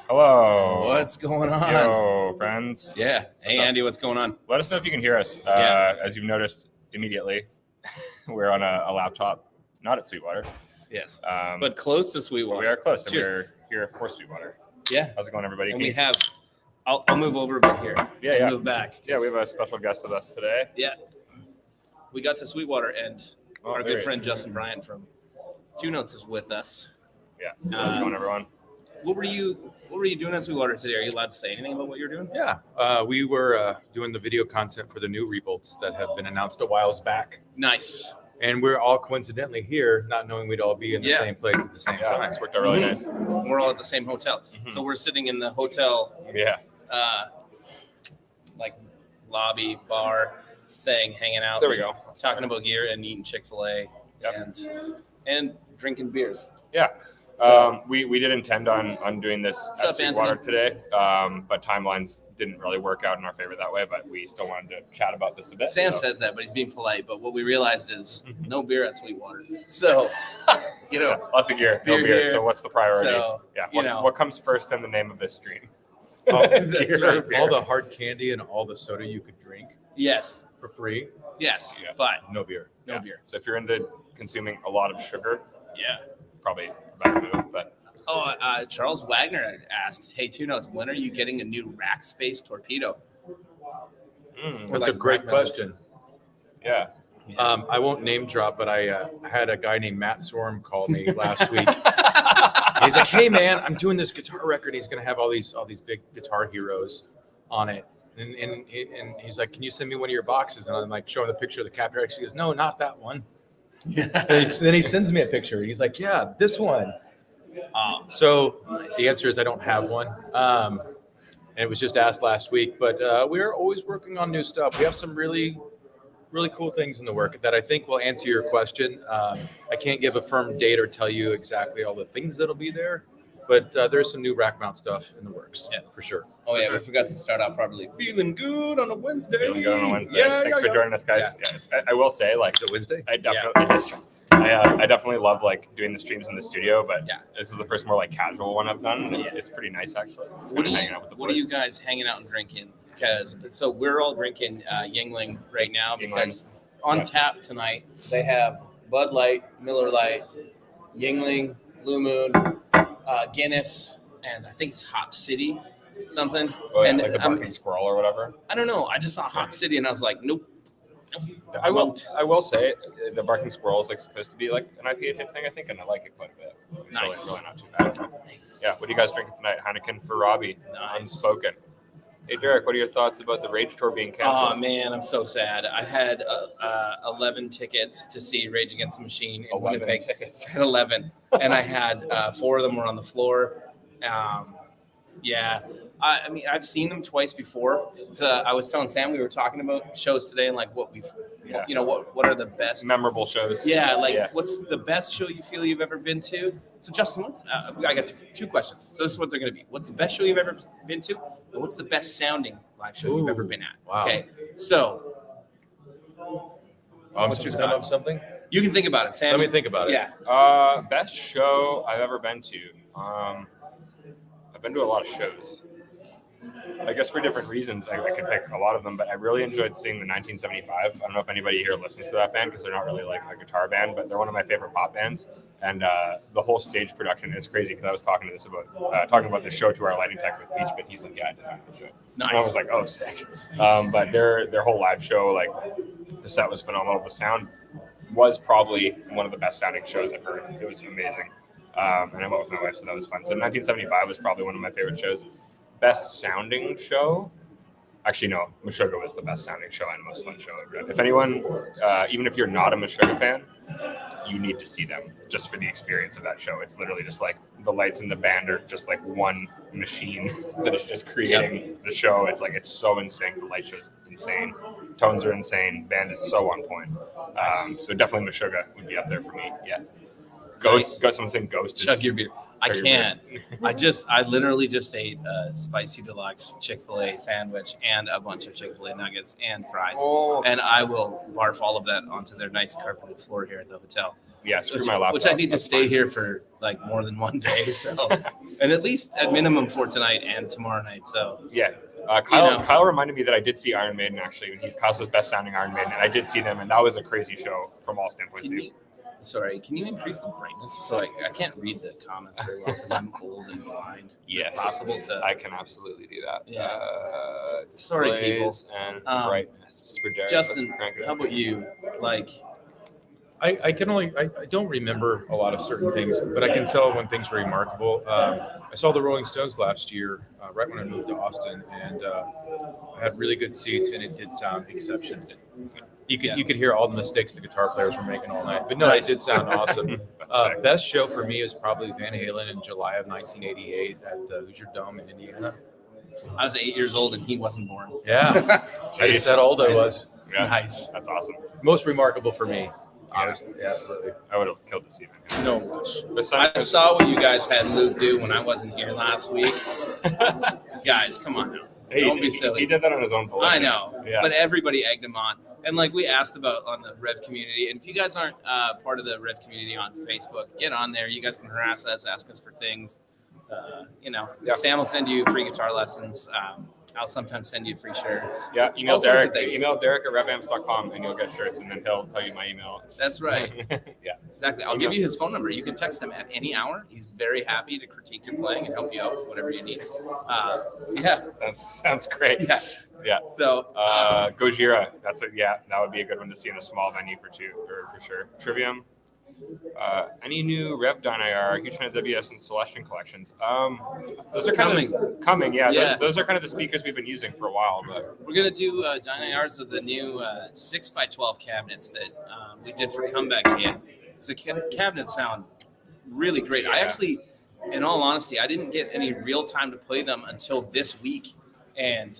Hello. What's going on? Yo, friends. Yeah. Hey, Andy, what's going on? Let us know if you can hear us. As you've noticed immediately, we're on a laptop, not at Sweetwater. Yes. But close to Sweetwater. We are close, and Cheers. we're here for Sweetwater. Yeah. How's it going, everybody? And we have, I'll move over a bit here. Yeah. Move back. Yeah, we have a special guest with us today. Yeah. We got to Sweetwater, and our good friend Justin Bryant from Two Notes is with us. Yeah. How's it going, everyone? What were you doing at Sweetwater today? Are you allowed to say anything about what you're doing? Yeah, we were doing the video content for the new Rebolts that have been announced a while back. Nice. And we're all coincidentally here, not knowing we'd all be in the same place at the same time. It's worked out really nice. We're all at the same hotel. Mm-hmm. So we're sitting in the hotel like lobby bar thing, hanging out. There we go. Talking about gear and eating Chick-fil-A and drinking beers. Yeah. So, we did intend on doing this at Sweetwater today, but timelines didn't really work out in our favor that way, but we still wanted to chat about this a bit. Sam says that, but he's being polite. But what we realized is no beer at Sweetwater. So, lots of gear, no beer. Here. So what's the priority? So, what comes first in the name of this stream? That's right. All the hard candy and all the soda you could drink Yes. for free, But no beer. no beer. So if you're into consuming a lot of sugar, Yeah. probably a better move. But Charles Wagner asked, "Hey, Two Notes, when are you getting a new rack space torpedo?" That's a great question. Yeah. I won't name drop, but I had a guy named Matt Sorm call me last week. He's like, "Hey man, I'm doing this guitar record. He's gonna have all these big guitar heroes on it." And he's like, "Can you send me one of your boxes?" And I'm like showing the picture of the Captain Rex. He goes, "No, not that one." Then he sends me a picture. He's like, "Yeah, this one." So the answer is I don't have one. And it was just asked last week, but we're always working on new stuff. We have some really cool things in the work that I think will answer your question. I can't give a firm date or tell you exactly all the things that'll be there, but there's some new rack mount stuff in the works. Yeah, for sure. Oh yeah, we forgot to start off properly. Feeling good on a Wednesday. Thanks for joining us, guys. Yeah. I will say, like, Is it Wednesday? I definitely love like doing the streams in the studio, but this is the first more like casual one I've done, and it's pretty nice actually. What are you guys hanging out and drinking? Because we're all drinking Yingling right now because on tap tonight they have Bud Light, Miller Lite, Yingling, Blue Moon, Guinness, and I think it's Hop City something. And like the Barking Squirrel or whatever. I don't know. I just saw Hop City and I was like, nope. I will say the Barking Squirrel is like supposed to be like an IPA type thing, I think, and I like it quite a bit. It's Nice. Really not too bad. Nice. Yeah. What are you guys drinking tonight? Heineken for Robbie. Nice. Unspoken. Hey Derek, what are your thoughts about the Rage Tour being canceled? Oh man, I'm so sad. I had 11 tickets to see Rage Against the Machine in 11 Winnipeg. tickets. 11, and I had 4 of them were on the floor. I mean, I've seen them twice before. I was telling Sam we were talking about shows today and like what what are the best Memorable shows. What's the best show you feel you've ever been to? So Justin, I got 2 questions. So this is what they're going to be. What's the best show you've ever been to? And what's the best sounding live show you've ever been at? Wow. Okay, so What's your thought of something? you can think about it, Sam. Let me think about it. Yeah. Best show I've ever been to. I've been to a lot of shows. I guess for different reasons, I could pick a lot of them, but I really enjoyed seeing the 1975. I don't know if anybody here listens to that band because they're not really like a guitar band, but they're one of my favorite pop bands. And the whole stage production is crazy because I was talking about the show to our lighting tech with Peach, but he's like, "Yeah, I designed the show." Nice. And I was like, "Oh, sick!" But their whole live show, like the set was phenomenal. The sound was probably one of the best sounding shows I've heard. It was amazing. And I went with my wife, so that was fun. So 1975 was probably one of my favorite shows. Best sounding show? Actually, no. Meshuggah was the best sounding show and most fun show I've read. If anyone, even if you're not a Meshuggah fan, you need to see them just for the experience of that show. It's literally just like the lights in the band are just like one machine that is just creating the show. It's like, it's so insane. The light show's insane. Tones are insane. Band is so on point. So definitely Meshuggah would be up there for me. Yeah. Ghost. Got someone saying Ghost. Chug your beer. I can't. I literally just ate a spicy deluxe Chick-fil-A sandwich and a bunch of Chick-fil-A nuggets and fries. Oh. And I will barf all of that onto their nice carpeted floor here at the hotel. Yeah, screw my laptop. Which I need to That's stay fine. here for like more than one day. So, and at least at minimum for tonight and tomorrow night. So Yeah. Kyle, You know. Kyle reminded me that I did see Iron Maiden actually. He's Kyle's best sounding Iron Maiden, and I did see them, and that was a crazy show from all standpoints can too. can you increase the brightness? So I can't read the comments very well because I'm old and blind. Is it Yes. possible to? I can absolutely do that. Yeah. Sorry, people. Displays and brightness. Just for Derek. Justin, Let's crank it how up. about you? Like, I don't remember a lot of certain things, but I can tell when things were remarkable. I saw the Rolling Stones last year, right when I moved to Austin, and I had really good seats, and it did sound exceptional. You could hear all the mistakes the guitar players were making all night, but no, Nice. it did sound awesome. That's sick. Best show for me is probably Van Halen in July of 1988 at the Hoosier Dome in Indiana. I was 8 years old and he wasn't born. Yeah, I just said old I was. Yeah. Nice. That's awesome. Most remarkable for me. Honestly, yeah, absolutely. I would have killed this even. No rush. I Besides, saw what you guys had Luke do when I wasn't here last week. Guys, come on now. Hey, Don't be he silly. did that on his own volition. I know, Yeah. but everybody egged him on. And like we asked about on the Rev community, and if you guys aren't part of the Rev community on Facebook, get on there. You guys can harass us, ask us for things. Yeah. Sam will send you free guitar lessons. I'll sometimes send you free shirts. Yeah, email All sorts of Derek. things. Email Derek at revamps.com and you'll get shirts, and then he'll tell you my email. It's That's right. yeah. Exactly. I'll give you his phone number. You can text him at any hour. He's very happy to critique your playing and help you out with whatever you need. Yeah. Sounds great. Yeah. Yeah. So Gojira. That would be a good one to see in a small venue for sure. Trivium. Any new Rev Dyne IR, huge fan of WS and Celestian collections. Those are coming. Yeah. Yeah. Those are kind of the speakers we've been using for a while, but we're gonna do Dynars of the new 6x12 cabinets that we did for Comeback Kid. So cabinets sound really great. I Yeah. actually, in all honesty, I didn't get any real time to play them until this week, and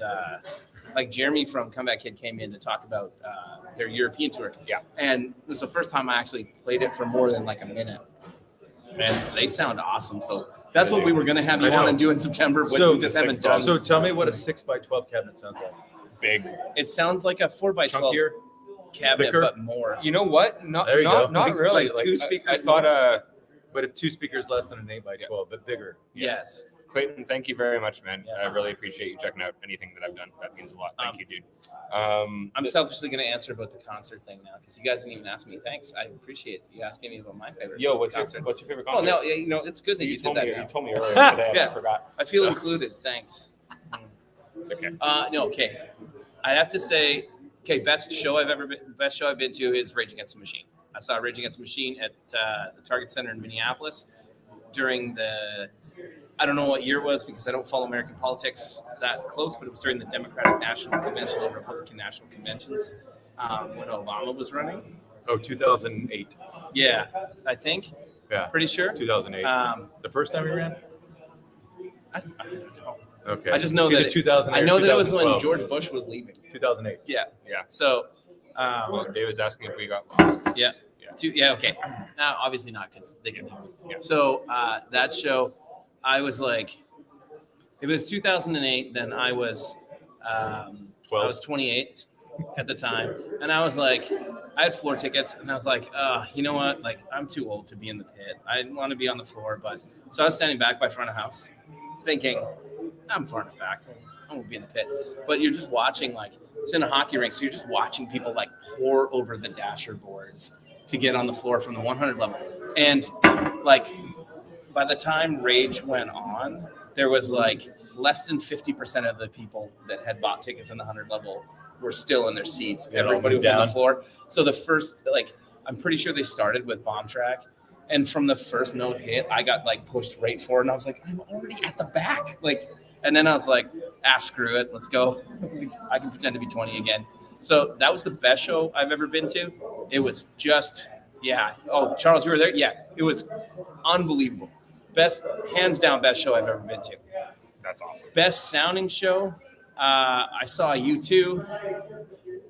like Jeremy from Comeback Kid came in to talk about their European tour. Yeah. And it was the first time I actually played it for more than like a minute, and they sound awesome. So that's what we were gonna have you on and do in September, but we just haven't done. So tell me what a 6x12 cabinet sounds like. big. It sounds like a 4x12 Chunkier? cabinet, Thicker? but more. You know what? Not There you go. not really. Like two speakers I thought But 2 speakers less than an 8x12, but bigger. Yes. Clayton, thank you very much, man. Yeah. I really appreciate you checking out anything that I've done. That means a lot. Thank you, dude. I'm selfishly going to answer about the concert thing now because you guys didn't even ask me. Thanks. I appreciate you asking me about my favorite What's your concert. favorite Oh, concert? no, it's good that you did told that me. now. You told me earlier today. Yeah. I forgot. I feel included. Thanks. It's okay. Okay. I have to say, best show I've been to is Rage Against the Machine. I saw Rage Against the Machine at the Target Center in Minneapolis during I don't know what year it was because I don't follow American politics that close, but it was during the Democratic National Convention and Republican National Conventions when Obama was running. Oh, 2008. Yeah, I think. Yeah, Pretty sure. 2008. The first time we ran? I don't know. Okay. I just know It's either that 2008 I know or that it was when 2012. George Bush was leaving. 2008. Yeah. Yeah. So, Well, David's asking if we got lost. yeah. Okay. Obviously not because they can hear me. Yeah. So that show, I was like, it was 2008. Then I was 28 at the time, and I was like, I had floor tickets, and I was like, you know what? Like, I'm too old to be in the pit. I want to be on the floor, but so I was standing back by front of house, thinking, I'm far enough back. I won't be in the pit. But you're just watching, like, it's in a hockey rink, so you're just watching people like pour over the dasher boards to get on the floor from the 100 level. And like by the time Rage went on, there was like less than 50% of the people that had bought tickets in the 100 level were still in their seats. Yeah, Everybody was on down. the floor. So the first, I'm pretty sure they started with Bomb Track. And from the first note hit, I got like pushed right forward, and I was like, I'm already at the back. And then I was like, screw it, let's go. I can pretend to be 20 again. So that was the best show I've ever been to. It was just, yeah. Oh, Charles, you were there? Yeah, it was unbelievable. Hands down, best show I've ever been to. That's awesome. Best sounding show, I saw U2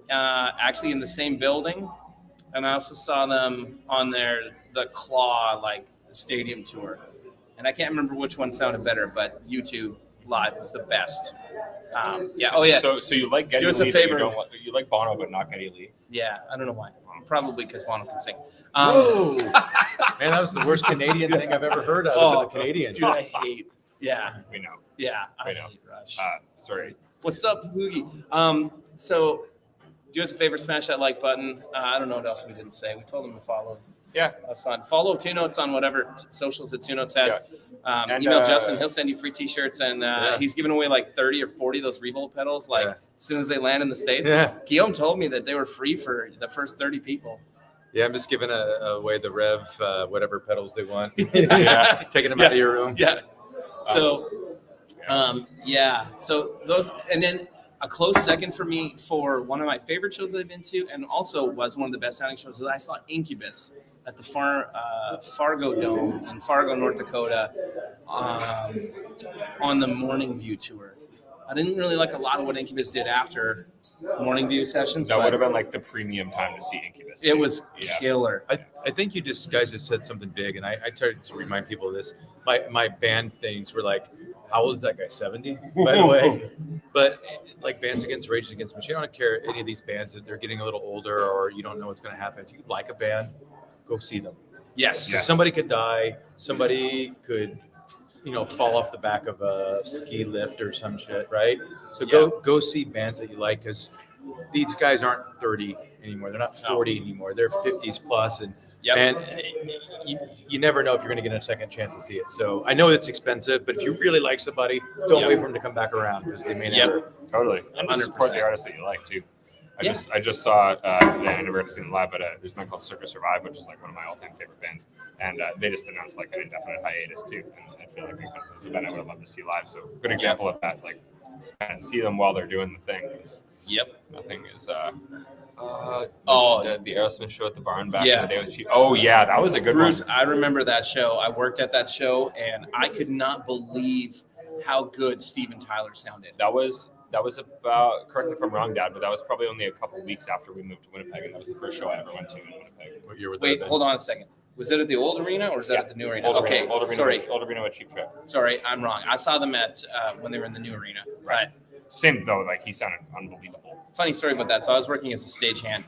actually in the same building. And I also saw them on the Claw, stadium tour. And I can't remember which one sounded better, but U2 live was the best. So you like Geddy Do us a Lee, but favor. you like Bono, but not Geddy Lee. Yeah, I don't know why. probably because Bono can sing. Whoa. Man, that was the worst Canadian thing I've ever heard of a Canadian. Dude, I hate. Yeah, We know. yeah, I We know. hate Rush. Sorry. What's up, Hoogie? So do us a favor, smash that like button. I don't know what else we didn't say. We told them to follow Yeah. us on follow Two Notes on whatever socials that Two Notes has. And, Email Justin; he'll send you free T-shirts, and he's giving away like 30 or 40 of those Revolt pedals. Like as soon as they land in the States. Yeah. Guillaume told me that they were free for the first 30 people. Yeah, I'm just giving away the Rev, whatever pedals they want. Yeah, taking them out of your room. Yeah. So, so those, and then a close second for me for one of my favorite shows that I've been to, and also was one of the best sounding shows, that I saw Incubus at the Fargo Dome in Fargo, North Dakota, on the Morning View tour. I didn't really like a lot of what Incubus did after Morning View sessions. That would have been like the premium time to see Incubus. It was killer. I think you guys just said something big, and I tried to remind people of this. My band things were like, how old is that guy? 70, by the way. But like Bands Against Rage Against Machine, I don't care any of these bands that they're getting a little older or you don't know what's going to happen. If you like a band, go see them. Yes. Somebody could die. Somebody could, fall off the back of a ski lift or some shit, right? So go see bands that you like, because these guys aren't 30 anymore. They're not 40 anymore. They're 50s plus, and you never know if you're going to get a second chance to see it. So I know it's expensive, but if you really like somebody, don't wait for them to come back around, because they may never. Totally. And just support the artists that you like too. I just saw today, I never got to see them live, but there's a band called Circus Survive, which is like one of my all-time favorite bands, and they just announced like an indefinite hiatus too. And I feel like it's a band I would have loved to see live. So good example of that, like kind of see them while they're doing the thing. Nothing is. The Aerosmith show at the barn back in the day. That was a good Bruce, one. I remember that show. I worked at that show, and I could not believe how good Steven Tyler sounded. That was about, correct me if I'm wrong, Dad, but that was probably only a couple weeks after we moved to Winnipeg, and that was the first show I ever went to in Winnipeg. What year would Wait, that hold on a second. Was it at the old arena or was that at the new arena? Old arena with Cheap Trick. Sorry, I'm wrong. I saw them at when they were in the new arena. Right. Same though, like he sounded unbelievable. Funny story about that. So I was working as a stagehand.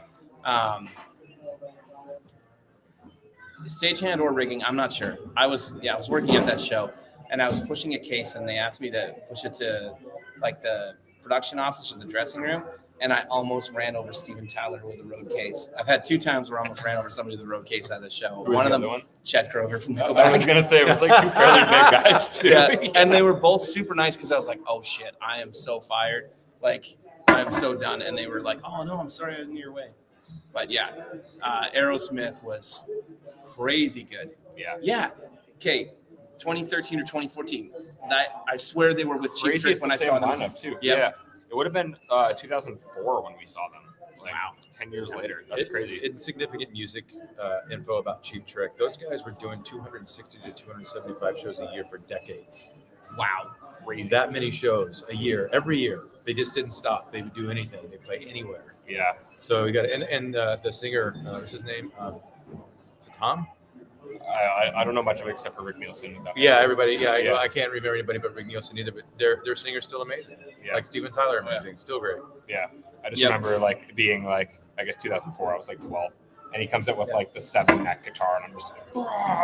Stagehand or rigging, I'm not sure. I was working at that show, and I was pushing a case, and they asked me to push it to like the production office or the dressing room, and I almost ran over Steven Tyler with a road case. I've had 2 times where I almost ran over somebody with a road case at the show. One of them, Chet Kroger from Nickelback. I was gonna say it was like 2 fairly big guys too. And they were both super nice, because I was like, oh shit, I am so fired. Like, I'm so done. And they were like, oh no, I'm sorry I was in your way. But Aerosmith was crazy good. Yeah. Okay, 2013 or 2014. I swear they were with Cheap Trick when I saw them. Lineup too. Yeah. It would have been 2004 when we saw them. Like, wow. 10 years later. That's crazy. Insignificant music info about Cheap Trick. Those guys were doing 260 to 275 shows a year for decades. Wow. Crazy. That many shows a year, every year. They just didn't stop. They would do anything. They play anywhere. Yeah. So we got and the singer, what's his name? Tom? I don't know much of it except for Rick Nielsen. Everybody. I can't remember anybody but Rick Nielsen either. But their singer's still amazing. Like Steven Tyler, amazing, still great. Yeah, I just remember like being like, I guess 2004. I was like 12, and he comes up with like the 7-neck guitar, and I'm just like,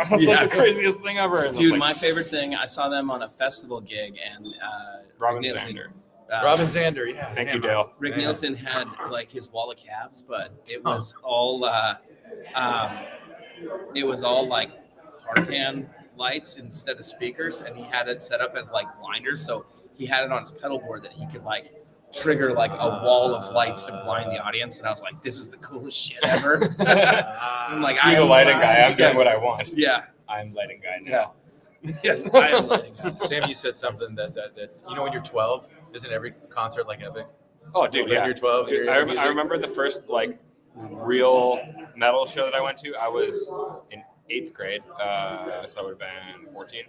that's like the craziest thing ever. And dude, my favorite thing, I saw them on a festival gig, and Robin Zander. Robin Zander, yeah. Thank you, Dale. Rick Nielsen had like his wall of cabs, but it was all like Parcan lights instead of speakers, and he had it set up as like blinders. So he had it on his pedal board that he could like trigger like a wall of lights to blind the audience. And I was like, this is the coolest shit ever. I'm like, I'm the lighting guy. I'm getting what I want. Yeah. I'm lighting guy now. Yeah. Yes, I am lighting guy. Sam, you said something that when you're 12, isn't every concert like epic? Oh, dude, When you're 12, dude, I remember the first like real metal show that I went to. I was in 8th grade, so I would have been 14.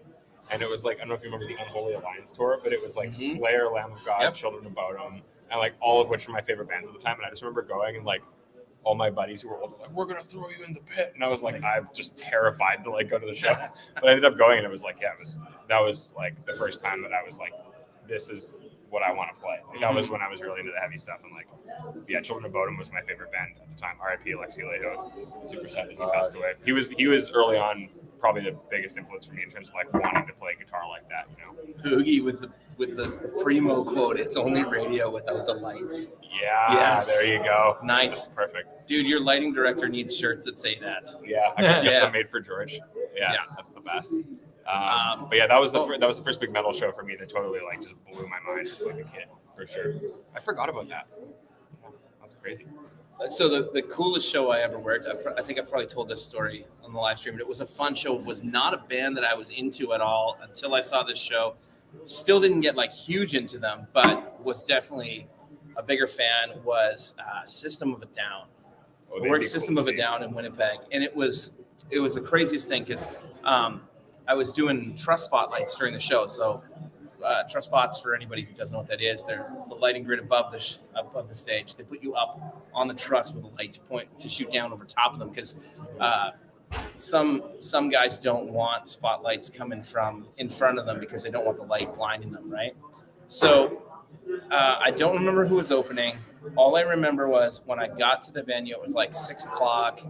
And it was like, I don't know if you remember the Unholy Alliance tour, but it was like Slayer, Lamb of God, Children of Bodom, and like all of which were my favorite bands at the time. And I just remember going and like all my buddies who were older, like, we're going to throw you in the pit. And I was like, I'm just terrified to like go to the show. But I ended up going, and it was like, that was like the first time that I was like, this is what I want to play. Like, that was when I was really into the heavy stuff. And like, yeah, Children of Bodom was my favorite band at the time. R.I.P. Alexi Alejo, super sad that he passed away. He was early on probably the biggest influence for me in terms of like wanting to play guitar like that. Boogie with the primo quote. It's only radio without the lights. Yeah, yes. There you go. Nice, that's perfect, dude. Your lighting director needs shirts that say that. Yeah, I guess I made for George. Yeah, that's the best. But yeah, that was the first big metal show for me that totally like just blew my mind as like a kid, for sure. I forgot about that. Yeah, that's crazy. So the coolest show I ever worked, I think I probably told this story on the live stream, but it was a fun show. It was not a band that I was into at all until I saw this show. Still didn't get like huge into them, but was definitely a bigger fan, was System of a Down. I worked System of a Down in Winnipeg, and it was the craziest thing because I was doing truss spotlights during the show. So truss spots, for anybody who doesn't know what that is, they're the lighting grid above the stage. They put you up on the truss with a light to shoot down over top of them because some guys don't want spotlights coming from in front of them because they don't want the light blinding them, right? So I don't remember who was opening. All I remember was when I got to the venue, it was like 6 o'clock,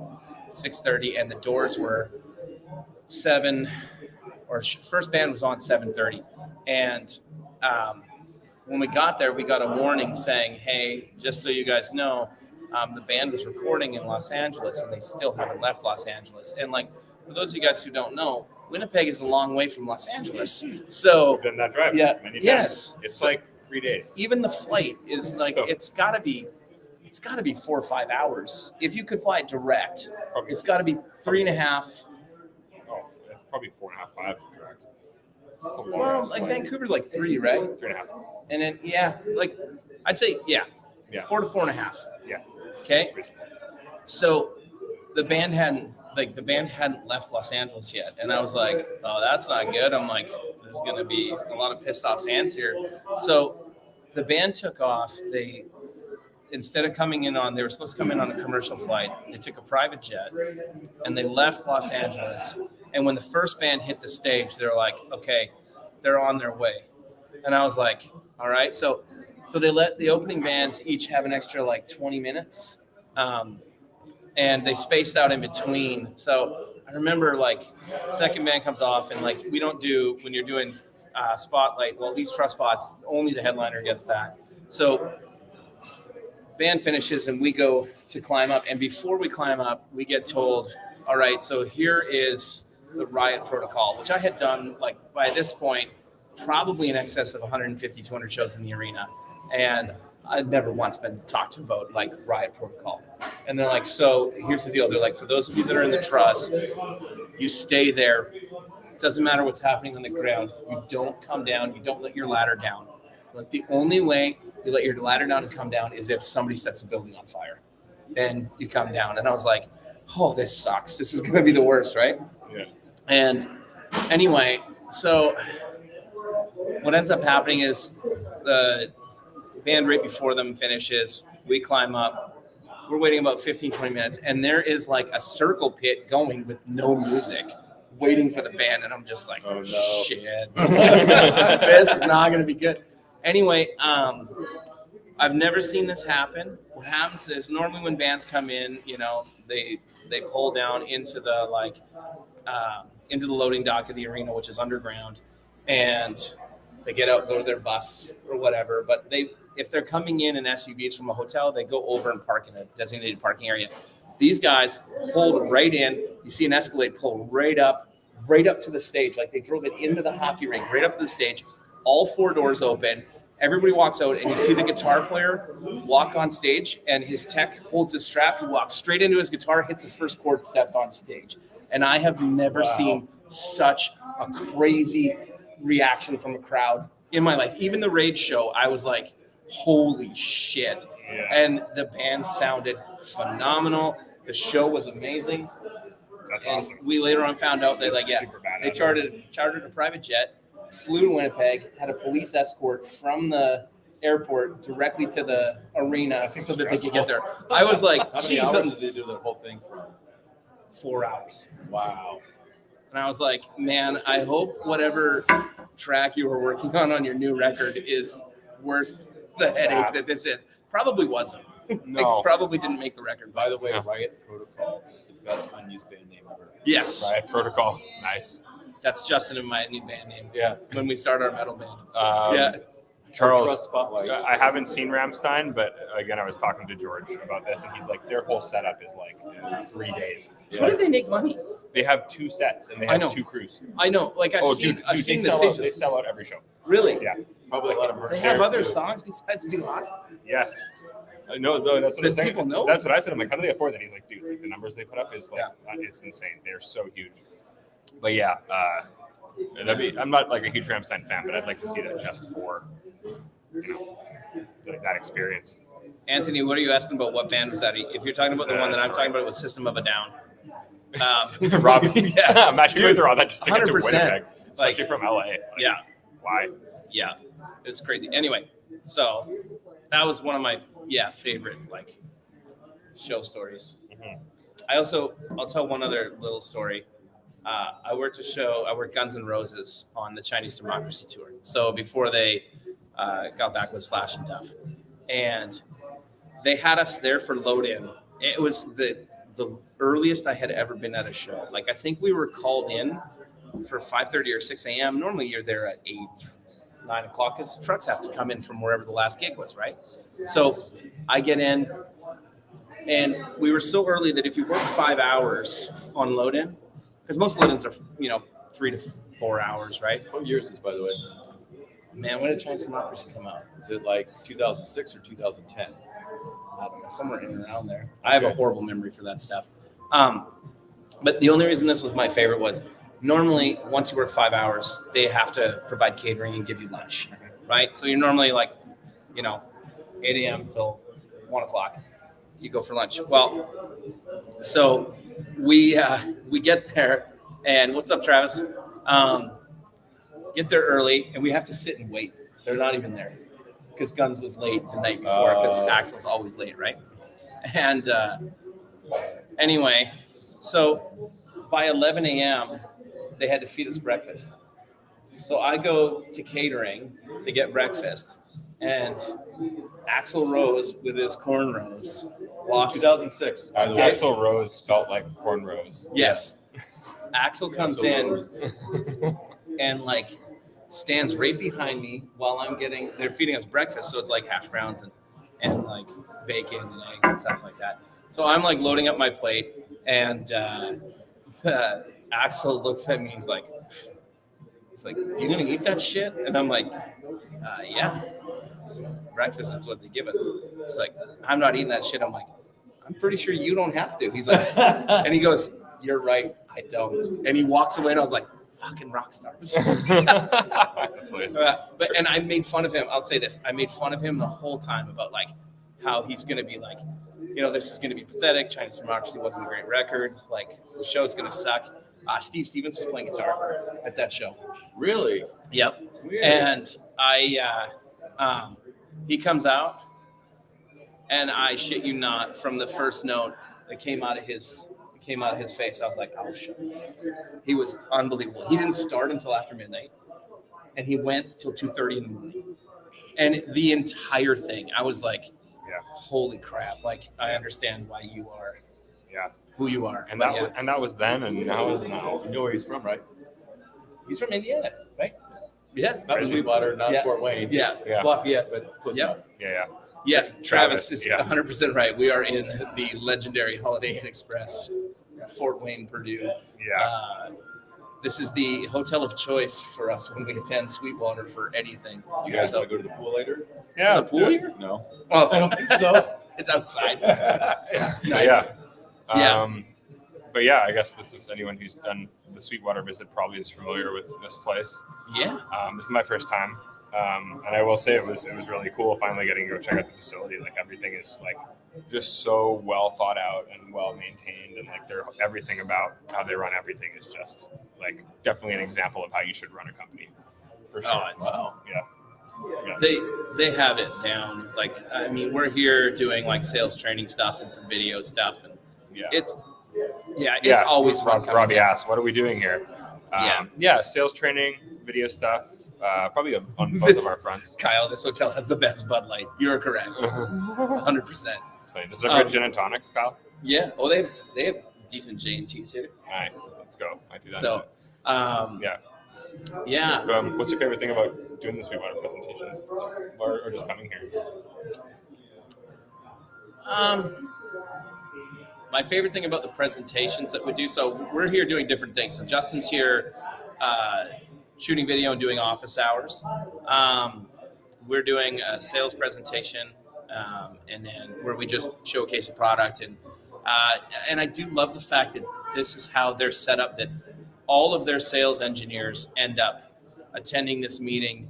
6:30, and the doors were 7, or first band was on 7:30. And when we got there, we got a warning saying, hey, just so you guys know, the band was recording in Los Angeles and they still haven't left Los Angeles. And like, for those of you guys who don't know, Winnipeg is a long way from Los Angeles. So I've done that drive many times. Yes. It's like 3 days. Even the flight is like, it's gotta be 4 or 5 hours. If you could fly it direct, it's gotta be 3.5. Oh, probably 4.5, 5 direct. That's a long well, like flight. Vancouver's like 3, right? 3.5. And then, like I'd say, 4 to 4.5. Yeah. Okay. So the band hadn't left Los Angeles yet. And I was like, oh, that's not good. I'm like, there's going to be a lot of pissed off fans here. So the band took off. Instead of they were supposed to come in on a commercial flight. They took a private jet and they left Los Angeles. And when the first band hit the stage, they were like, okay, they're on their way. And I was like, all right. So they let the opening bands each have an extra like 20 minutes. And they spaced out in between. So I remember like second band comes off and like we don't do, when you're doing spotlight, well, these truss spots, only the headliner gets that. So band finishes and we go to climb up. And before we climb up, we get told, all right, so here is the riot protocol, which I had done like by this point, probably in excess of 150, 200 shows in the arena. And I'd never once been talked to about like riot protocol. And they're like, so here's the deal. They're like, for those of you that are in the truss, you stay there. It doesn't matter what's happening on the ground. You don't come down. You don't let your ladder down. Like the only way you let your ladder down and come down is if somebody sets a building on fire. Then you come down. And I was like, oh, this sucks. This is going to be the worst, right? Yeah. And anyway, so what ends up happening is the band right before them finishes, we climb up, we're waiting about 15, 20 minutes, and there is like a circle pit going with no music, waiting for the band, and I'm just like, oh, no. Shit. This is not going to be good. Anyway, I've never seen this happen. What happens is normally when bands come in, they pull down into the into the loading dock of the arena, which is underground, and they get out, go to their bus or whatever. But if they're coming in SUVs from a hotel, they go over and park in a designated parking area. These guys pulled right in. You see an Escalade pull right up to the stage. Like they drove it into the hockey rink, right up to the stage. All 4 doors open. Everybody walks out, and you see the guitar player walk on stage, and his tech holds his strap. He walks straight into his guitar, hits the first chord, steps on stage. And I have never seen such a crazy reaction from a crowd in my life. Even the Rage show, I was like, holy shit. Yeah. And the band sounded phenomenal. The show was amazing. That's and awesome. We later on found out that they chartered a private jet, flew to Winnipeg, had a police escort from the airport directly to the arena so that they could get there. I was like, how many hours did they do the whole thing for? 4 hours. Wow. And I was like, man, I hope whatever track you were working on your new record is worth the headache that this is. Probably wasn't. No. Like, probably didn't make the record. By the way, Yeah. Riot Protocol is the best unused band name ever. Yes, Riot Protocol. Nice. that's Justin and my new band name Yeah. when we start our metal band. Yeah. Trust Charles, Spotlight. I haven't seen Rammstein, but again, I was talking to George about this, and he's like, their whole setup is like 3 days. How do they make money? They have 2 sets, and they I have know. 2 crews. I know, like I've seen the they stages. sell out every show. Really? Yeah. Probably a lot of merch. They have There's- other songs besides "Do Lost." Yes. No, that's what That I'm saying. people know? That's what I said. I'm like, how do they afford that? He's like, dude, like, the numbers they put up is like, it's insane. They're so huge. But yeah, I'm not like a huge Rammstein fan, but I'd like to see that just for, like that experience. Anthony, what are you asking about? What band was that? If you're talking about the one that I'm talking about, it was System of a Down. Robbie, yeah, imagine going through all that just to get to 100%. Winnipeg, especially Like, from LA. Like, yeah, why? yeah, it's crazy. Anyway, so that was one of my favorite like show stories. Mhm. I'll tell one other little story. I worked Guns N' Roses on the Chinese Democracy Tour. So before they got back with Slash and Duff, and they had us there for load in. It was the earliest I had ever been at a show. Like I think we were called in for 5:30 or 6 a.m. Normally you're there at 8, 9 o'clock because trucks have to come in from wherever the last gig was, right? So I get in, and we were so early that if you work 5 hours on load in, because most load ins are 3 to 4 hours, right? What year is this, by the way? Man, when did Chinese Democracy come out? Is it like 2006 or 2010? I don't know, somewhere in and around there. I have a horrible memory for that stuff. But the only reason this was my favorite was normally once you work 5 hours, they have to provide catering and give you lunch, right? So you're normally like, 8 a.m. till 1 o'clock. You go for lunch. Well, so we get there, and what's up, Travis? Get there early, and we have to sit and wait. They're not even there because Guns was late the night before because Axl's always late, right? And anyway, so by 11 a.m., they had to feed us breakfast. So I go to catering to get breakfast, and Axl Rose with his cornrows walks. 2006. By the way. Axl Rose spelt like cornrows. Yes. Axl comes in and like stands right behind me while they're feeding us breakfast. So it's like hash browns and like bacon and eggs and stuff like that. So I'm like loading up my plate, and Axl looks at me. He's like, you gonna eat that shit? And I'm like, yeah, it's breakfast. It's what they give us. He's like, I'm not eating that shit. I'm like, I'm pretty sure you don't have to. He's like, and he goes, you're right, I don't. And he walks away, and I was like, fucking rock stars. That's hilarious. And I made fun of him. I'll say this. I made fun of him the whole time about like how he's going to be like, this is going to be pathetic. Chinese Democracy wasn't a great record. Like the show's going to suck. Steve Stevens was playing guitar at that show. Really? Yep. Weird. And he comes out, and I shit you not, from the first note that came out of his face, I was like, oh shit. He was unbelievable. He didn't start until after midnight, and he went till 2:30 in the morning. And the entire thing, I was like, holy crap. Like, I understand why you are who you are. And that was then, and now is now. You know where he's from, right? He's from Indiana, right? Yeah. Not Sweetwater, not Yeah. Fort Wayne. Yeah. Yeah. Lafayette, but close enough. Yeah. Yes, Travis is Yeah. 100% right. We are in the legendary Holiday Inn Express, Fort Wayne, Purdue. Yeah. This is the hotel of choice for us when we attend Sweetwater for anything. You guys So- want to go to the pool later? Yeah. Is let's the do pool it. here? No. Oh, I don't think so. it's outside. Yeah. Nice. Yeah. But yeah, I guess this is anyone who's done the Sweetwater visit probably is familiar with this place. Yeah. This is my first time, and I will say it was really cool finally getting to go check out the facility. Like everything is like just so well thought out and well maintained, and like everything about how they run everything is just like definitely an example of how you should run a company. For sure. Wow. Yeah. They have it down. Like, I mean, we're here doing like sales training stuff and some video stuff, and it's always fun. coming Robbie here. asked, "What are we doing here?" Sales training, video stuff, Probably on both This- of our fronts. Kyle, this hotel has the best Bud Light. You're correct. 100%. It's funny. Does it have good gin and tonics, Kyle? Yeah. Oh, they have decent J&Ts here. Nice. Let's go. I do that. So, yeah. yeah. What's your favorite thing about doing the Sweetwater presentations, or just coming here? My favorite thing about the presentations that we do, so we're here doing different things. So Justin's here shooting video and doing office hours. We're doing a sales presentation, and then where we just showcase a product. And I do love the fact that this is how they're set up, that all of their sales engineers end up attending this meeting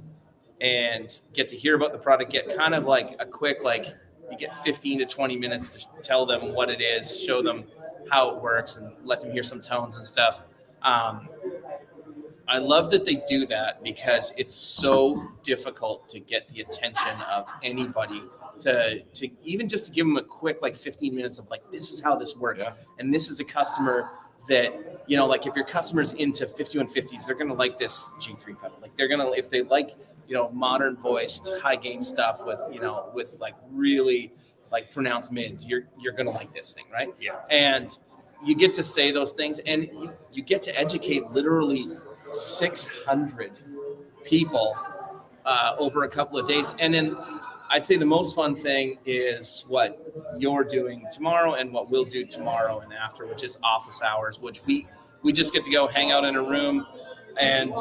and get to hear about the product, get kind of like a quick, like, you get 15 to 20 minutes to tell them what it is, show them how it works, and let them hear some tones and stuff. I love that they do that because it's so difficult to get the attention of anybody to even just to give them a quick, like, 15 minutes of, like, this is how this works. Yeah. And this is a customer that, you know, like, if your customer's into 5150s, they're going to like this G3 pedal. Like, they're going to, if they like, you know, modern voiced, high gain stuff with, you know, with like really like pronounced mids, you're going to like this thing, right? Yeah. And you get to say those things, and you get to educate literally 600 people over a couple of days. And then I'd say the most fun thing is what you're doing tomorrow and what we'll do tomorrow and after, which is office hours, which we just get to go hang out in a room and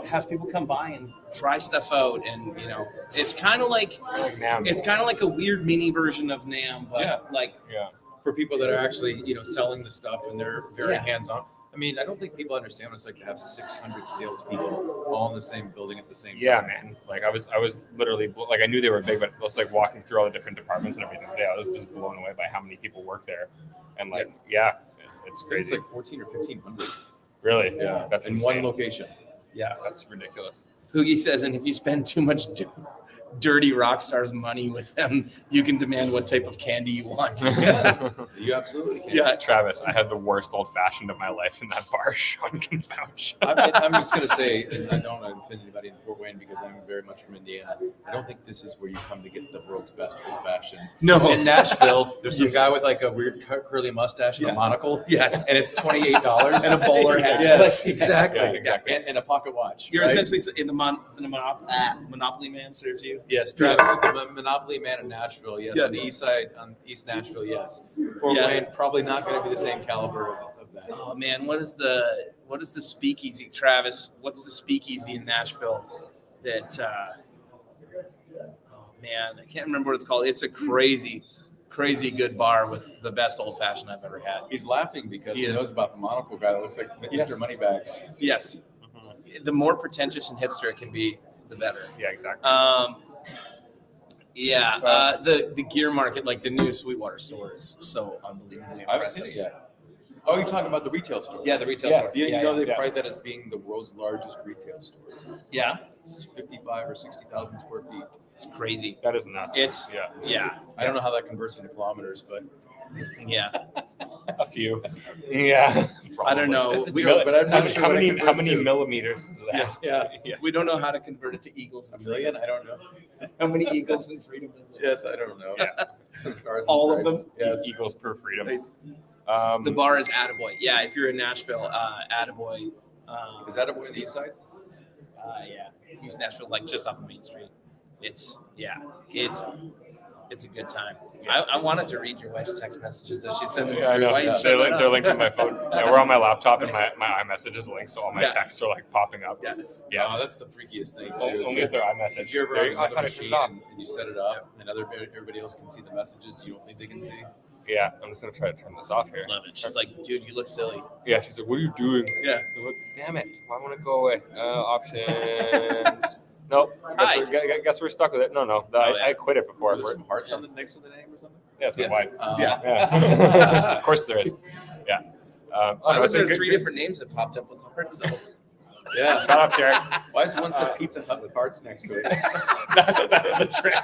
have people come by and try stuff out. And, you know, it's kind of like NAMM. it's kind of like a weird mini version of NAMM, but Yeah. like, Yeah. For people that are actually, you know, selling the stuff and they're very Yeah. hands-on. I mean, I don't think people understand what it's like to have 600 salespeople all in the same building at the same time. Yeah, man. Like I was literally like, I knew they were big, but I was like walking through all the different departments and everything today. I was just blown away by how many people work there, and like, yeah, it's It's crazy. like 14 or 1,500. Really, Yeah, that's in insane. one location. yeah. That's ridiculous. Hoogie says, and if you spend too much dirty rock stars money with them, you can demand what type of candy you want. You absolutely can. Yeah. Travis, I had the worst old fashioned of my life in that bar. Sean can vouch. I'm just going to say, and I don't want to offend anybody in Fort Wayne because I'm very much from Indiana. I don't think this is where you come to get the world's best old fashioned. No. In Nashville, there's some Yes. guy with like a weird curly mustache and Yeah. a monocle. Yes. And it's $28. And a bowler hat. Yes, exactly. Yeah, exactly. And a pocket watch. You're right? essentially in the Monopoly Man serves you. Yes, Travis, the Monopoly man in Nashville, yes. Yeah. On the east side, on East Nashville, yes. Fort Yeah. Wayne, probably not going to be the same caliber of that. Oh man, what is the speakeasy, Travis? What's the speakeasy in Nashville that? Oh man, I can't remember what it's called. It's a crazy good bar with the best old fashioned I've ever had. He's laughing because He he is. knows about the monocle guy that looks like Mr. Moneybags. Yes, the more pretentious and hipster it can be, the better. Yeah, exactly. The gear market, like the new Sweetwater store, is so unbelievably I haven't seen impressive. it yet. Oh, you're talking about the retail store? Yeah, the retail Yeah. store. You know they yeah. pride that as being the world's largest retail store. Yeah, It's 55 or 60,000 square feet. it's crazy. That is nuts. It's yeah, yeah, I don't know how that converts into kilometers, but yeah. a few. Yeah, I don't know. it's a We, joke, but I'm not sure how what it many converts to. millimeters is that? Yeah, Yeah. we don't know how to convert it to eagles. a million? I don't know. How many eagles in freedom is it? Yes, I don't know. Yeah. Some stars. and All of stripes. them? Yes. Equals per freedom. The bar is Attaboy. Yeah, if you're in Nashville, Attaboy. Is that on the east side? Yeah, East Nashville, like just off of Main Street. It's a good time. I wanted to read your wife's text messages that she sent them Yeah, I through. know. Why you They're, shut it they're up? linked to my phone. Yeah, we're on my laptop and my iMessage is linked, so all my Yeah. texts are like popping up. Yeah. Yeah. Oh, that's the freakiest thing O- too. Only if they're iMessage. If you're ever There on you- I another thought I turned machine it off. and you set it up, and everybody else can see the messages you don't think they can see. Yeah, I'm just gonna try to turn this off here. Love it. She's like, dude, you look silly. Yeah, she's like, "What are you doing?" Yeah. I'm like, damn it! Why won't it go away? Options. Nope. Hi. Guess we're stuck with it. No. Oh, yeah. I quit it before. Are there some hearts on the next to the name or something? Yeah, it's my Yeah. wife. Yeah. Yeah. Of course there is. Yeah. Why no, was it's a there good- three good- different names that popped up with hearts though? Yeah. Shut up, Jared. Why is one said Pizza Hut with hearts next to it? that's the trick.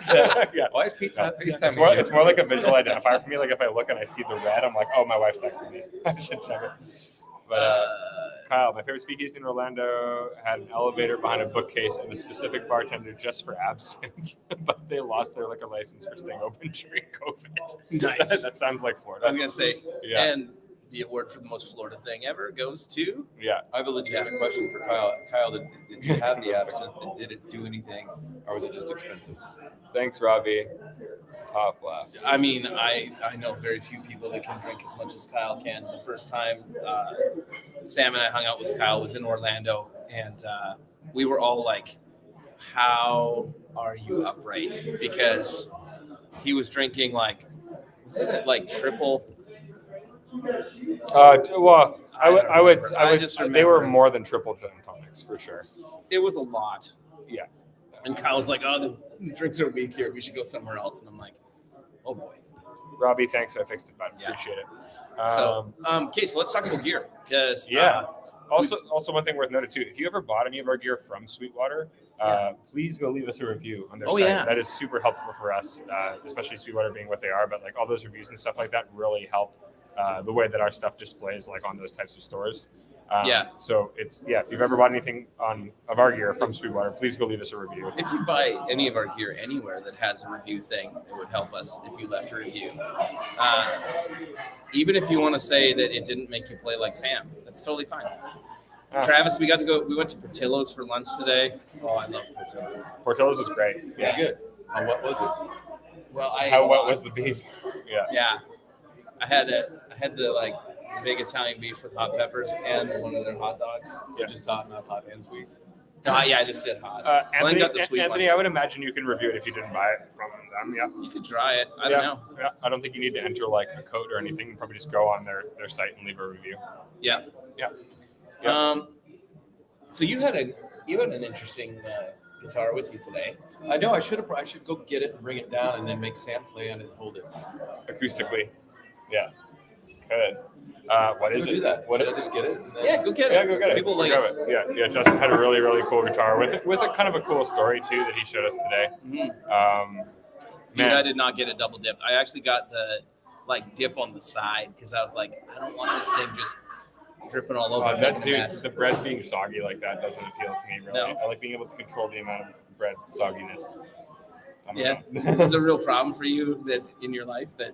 Yeah. Why is Pizza Hut FaceTime? It's more like a visual identifier for me. Like if I look and I see the red, I'm like, oh, my wife's texting me. I should check it. But Kyle, my favorite speakeasy in Orlando had an elevator behind a bookcase and a specific bartender just for absinthe, but they lost their liquor license for staying open during COVID. Nice. That sounds like I Florida. was gonna say, Yeah. and the award for the most Florida thing ever goes to. Yeah. I have a legitimate question for Kyle. Kyle, did you have the absinthe and did it do anything, or was it just expensive? Thanks, Robbie. Top laugh. I mean, I know very few people that can drink as much as Kyle can. The first time Sam and I hung out with Kyle was in Orlando, and we were all like, "How are you upright?" Because he was drinking like, was it like triple? Well, I would just they were remember. more than triple gin tonics for sure. It was a lot. Yeah. And Kyle's like, "Oh, the drinks are weak here. We should go somewhere else." And I'm like, "Oh boy." Robbie, thanks. I fixed it, bud. Yeah. Appreciate it. So, okay, so let's talk about gear because Yeah. Also, one thing worth noting too: if you ever bought any of our gear from Sweetwater, please go leave us a review on their site. yeah. That is super helpful for us, especially Sweetwater being what they are. But like all those reviews and stuff like that really help the way that our stuff displays like on those types of stores. So if you've ever bought anything of our gear from Sweetwater, please go leave us a review. if you buy any of our gear anywhere that has a review thing, it would help us if you left a review. Even if you want to say that it didn't make you play like Sam, that's totally fine. Travis, we went to Portillo's for lunch today. Oh, I love Portillo's. Portillo's was great. Yeah, good. What was it? Well, How wet was the beef? Yeah. Yeah, I had the like big Italian beef with hot peppers and one of their hot dogs. So just hot, not hot and sweet. Yeah, I just did hot. Anthony, got the sweet Anthony, ones. I would imagine you can review it if you didn't buy it from them. Yeah. You could try it. I don't know. Yeah. I don't think you need to enter like a code or anything. You can probably just go on their site and leave a review. Yeah. Yeah. So you had an interesting guitar with you today. I know. I should go get it and bring it down, and then make Sam play on it and hold it. Acoustically. Yeah. Good. What is Go it? do that. What Should is I just get it? And then... Yeah, go get it. Yeah, go get it. People like Grab it. Yeah. Justin had a really, really cool guitar with a kind of a cool story too that he showed us today. Dude, Man. I did not get a double dip. I actually got the like dip on the side because I was like, I don't want this thing just dripping all over. That dude, the bread being soggy like that doesn't appeal to me really. No. I like being able to control the amount of bread sogginess. I don't Yeah, know. is a real problem for you that in your life that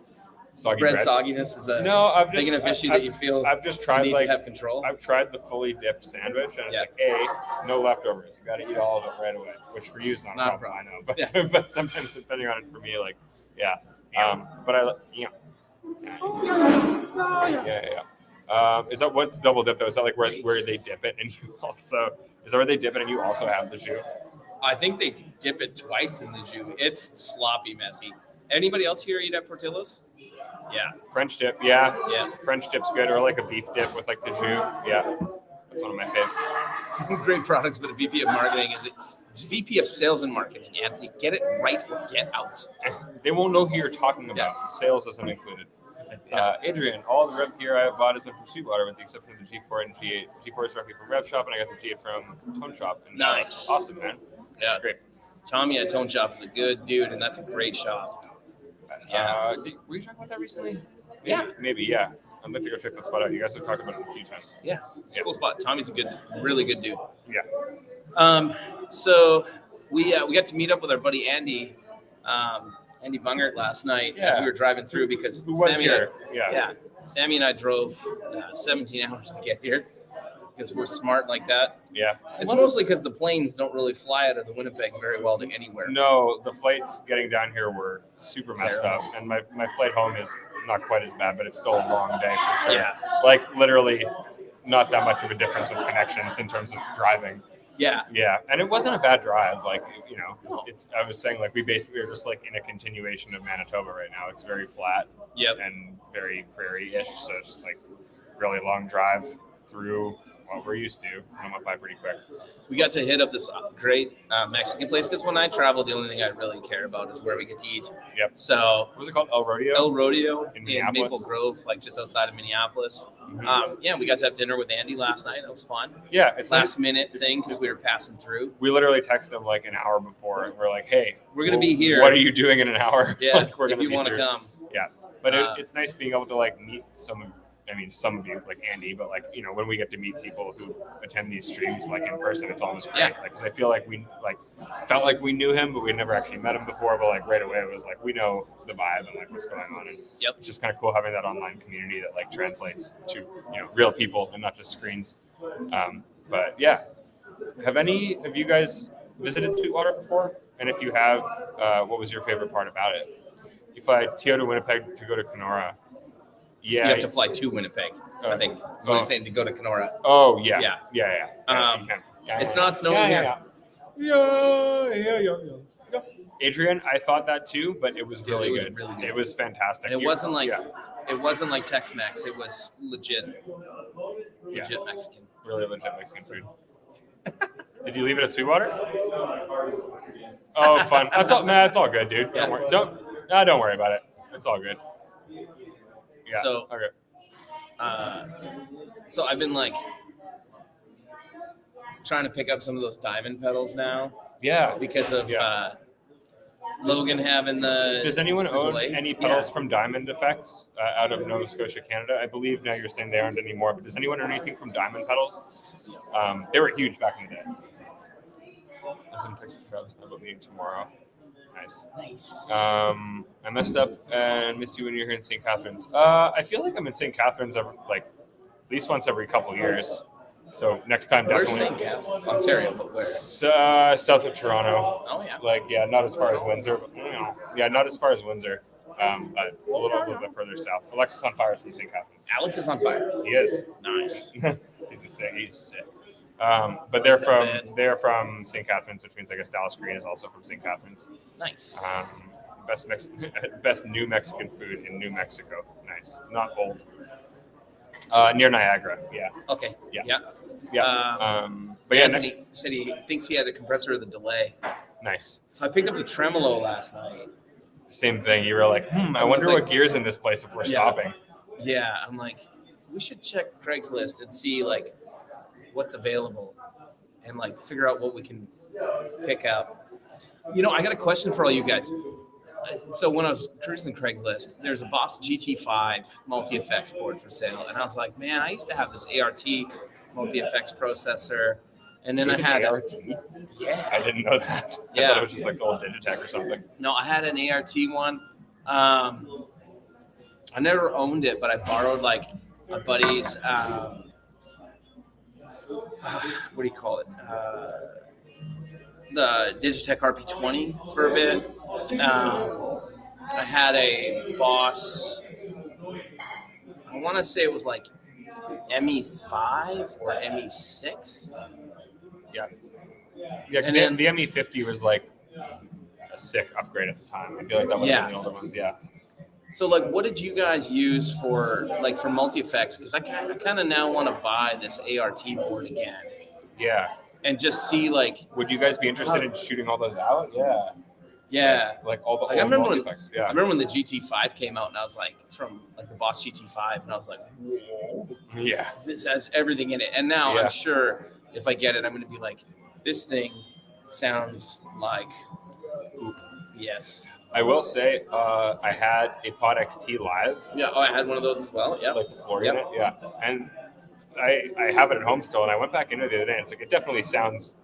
Soggy bread bread. sogginess is a No, I've big just enough issue that you feel I've just you tried need like to have control. I've tried the fully dipped sandwich and it's like no leftovers. You got to eat all of it right away, which for you is not a problem. I know, but Yeah. but sometimes depending on it for me, like but I is that what's double dip though? Is that like where they dip it and you also is that where they dip it and you also have the jus? I think they dip it twice in the jus. It's sloppy, messy. Anybody else here eat at Portillo's? Yeah. French dip, yeah. Yeah. French dip's good, or like a beef dip with like the jus. Yeah, that's one of my faves. Great products, but the VP of marketing it's VP of sales and marketing. Anthony, get it right or get out. They won't know who you're talking about. Yeah. Sales isn't included. Adrian, all the Rev gear I have bought has been from Sweetwater, with the exception of the G4 and G8. G4 is directly from Rev Shop, and I got the G8 from Tone Shop. And Nice. Awesome, man. Yeah. That's great. Tommy at Tone Shop is a good dude, and that's a great shop. Yeah. Were you talking about that recently? Yeah. Maybe, yeah. I'd like to go check that spot out. You guys have talked about it a few times. Yeah, it's a cool spot. Tommy's a really good dude. Yeah. So we got to meet up with our buddy Andy Bungert last night as we were driving through because Who was Sammy here? Sammy and I drove 17 hours to get here because we're smart like that. Yeah. It's mostly because the planes don't really fly out of the Winnipeg very well to anywhere. No, the flights getting down here were super messed up, and my flight home is not quite as bad, but it's still a long day for sure. Yeah. Like literally not that much of a difference with connections in terms of driving. Yeah. Yeah, and it wasn't a bad drive. Like, I was saying, like, we basically are just like in a continuation of Manitoba right now. It's very flat and very prairie-ish, so it's just like really long drive through what we're used to. And I went by pretty quick. We got to hit up this great Mexican place because when I travel, the only thing I really care about is where we get to eat. Yep. So What was it called? El Rodeo? El Rodeo in Minneapolis? Maple Grove, like just outside of Minneapolis. We got to have dinner with Andy last night. That was fun. Yeah, it's Last minute thing because we were passing through. We literally texted them like an hour before, and we're like, "Hey, We're gonna be here. What are you doing in an hour? Yeah, Like, we're if gonna you be want to through." come. Yeah, but it's nice being able to like meet some I mean, some of you like Andy, but like, when we get to meet people who attend these streams like in person, it's always great. Yeah. Like, because I feel like we felt like we knew him, but we never actually met him before. But like right away, it was like we know the vibe and like what's going on. And it's just kind of cool having that online community that like translates to real people and not just screens. But yeah, have any of you guys visited Sweetwater before? And if you have, what was your favorite part about it? You fly TO to Winnipeg to go to Kenora. Yeah, You have to fly to Winnipeg, I think. That's what I'm saying, to go to Kenora. Oh, yeah. Yeah. Yeah. Um, You can. It's not snowing here. Yeah. Adrian, I thought that too, but it was really it was good. really good. It was fantastic. And it wasn't like Tex-Mex. It was legit Mexican. Really legit Mexican food. Did you leave it at Sweetwater? Oh, fun. That's all. Nah, it's all good, dude. Yeah. Don't worry about it. It's all good. Yeah. So, okay. So I've been like trying to pick up some of those diamond pedals now. Yeah. Because of Logan having the. Does anyone own delay? any pedals from Diamond Effects out of Nova Scotia, Canada? I believe now you're saying they aren't anymore, but does anyone own anything from Diamond Pedals? They were huge back in the day. I'm texting Travis about meeting tomorrow. Nice. I messed up and missed you when you're here in St. Catharines. I feel like I'm in St. Catharines at least once every couple years. So next time, definitely. Where's St. Catharines? Ontario, but where? South of Toronto. Oh yeah. Not as far as Windsor. But, not as far as Windsor. But a little bit further south. Alexis on Fire is from St. Catharines. Alex is on fire. He is. Nice. He's sick. But they're from St. Catharines, which means I guess Dallas Green is also from St. Catharines. Nice. Best New Mexican food in New Mexico. Nice, not old. Near Niagara. Yeah. Okay. Yeah. But Anthony said he thinks he had a compressor of the delay. Nice. So I picked up the tremolo last night. Same thing. You were like, I wonder what gear's in this place if we're stopping. Yeah, I'm like, we should check Craigslist and see like what's available and like figure out what we can pick up. I got a question for all you guys. So when I was cruising Craigslist, there's a Boss GT5 multi-effects board for sale. And I was like, man, I used to have this ART multi-effects processor. And then I had ART? Yeah. I didn't know that. I thought it was just like old Digitech or something. No, I had an ART one. I never owned it, but I borrowed like a buddy's, what do you call it? The Digitech RP20 for a bit. I had a Boss, I want to say it was like ME5 or ME6. Yeah, because the ME50 was like a sick upgrade at the time. I feel like that was one of the older ones. Yeah. So, like, what did you guys use for multi-effects? Because I kind of now want to buy this ART board again. Yeah. And just see, like... Would you guys be interested in shooting all those out? Yeah. Yeah. Like all the old multi-effects. I remember when the GT5 came out, and I was like, from like the Boss GT5, and I was like, whoa. Yeah. This has everything in it. And now I'm sure if I get it, I'm going to be like, this thing sounds like... Yes. I will say, I had a Pod XT Live. Yeah, I had one of those as well. Yeah, like the floor unit. Yeah, and I have it at home still. And I went back into it the other day. And it's like it definitely sounds,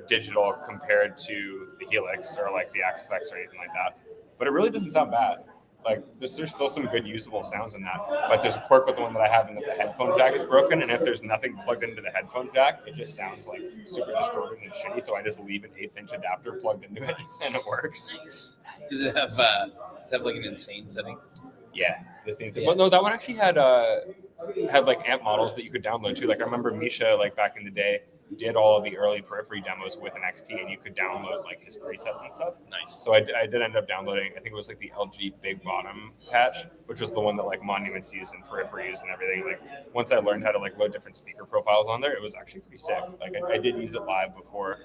digital compared to the Helix or like the XFX or anything like that. But it really doesn't sound bad. Like there's still some good usable sounds in that. But there's a quirk with the one that I have, and that the headphone jack is broken. And if there's nothing plugged into the headphone jack, it just sounds like super distorted and shitty. So I just leave an 1/8-inch adapter plugged into it, and it works. Nice. Does it have like an insane setting? Yeah, this thing's. Well, no, that one actually had like amp models that you could download too. Like I remember Misha, like back in the day, did all of the early Periphery demos with an XT, and you could download like his presets and stuff. Nice. So I did end up downloading. I think it was like the LG Big Bottom patch, which was the one that like Monuments used and Periphery used and everything. Like once I learned how to like load different speaker profiles on there, it was actually pretty sick. Like I did use it live before.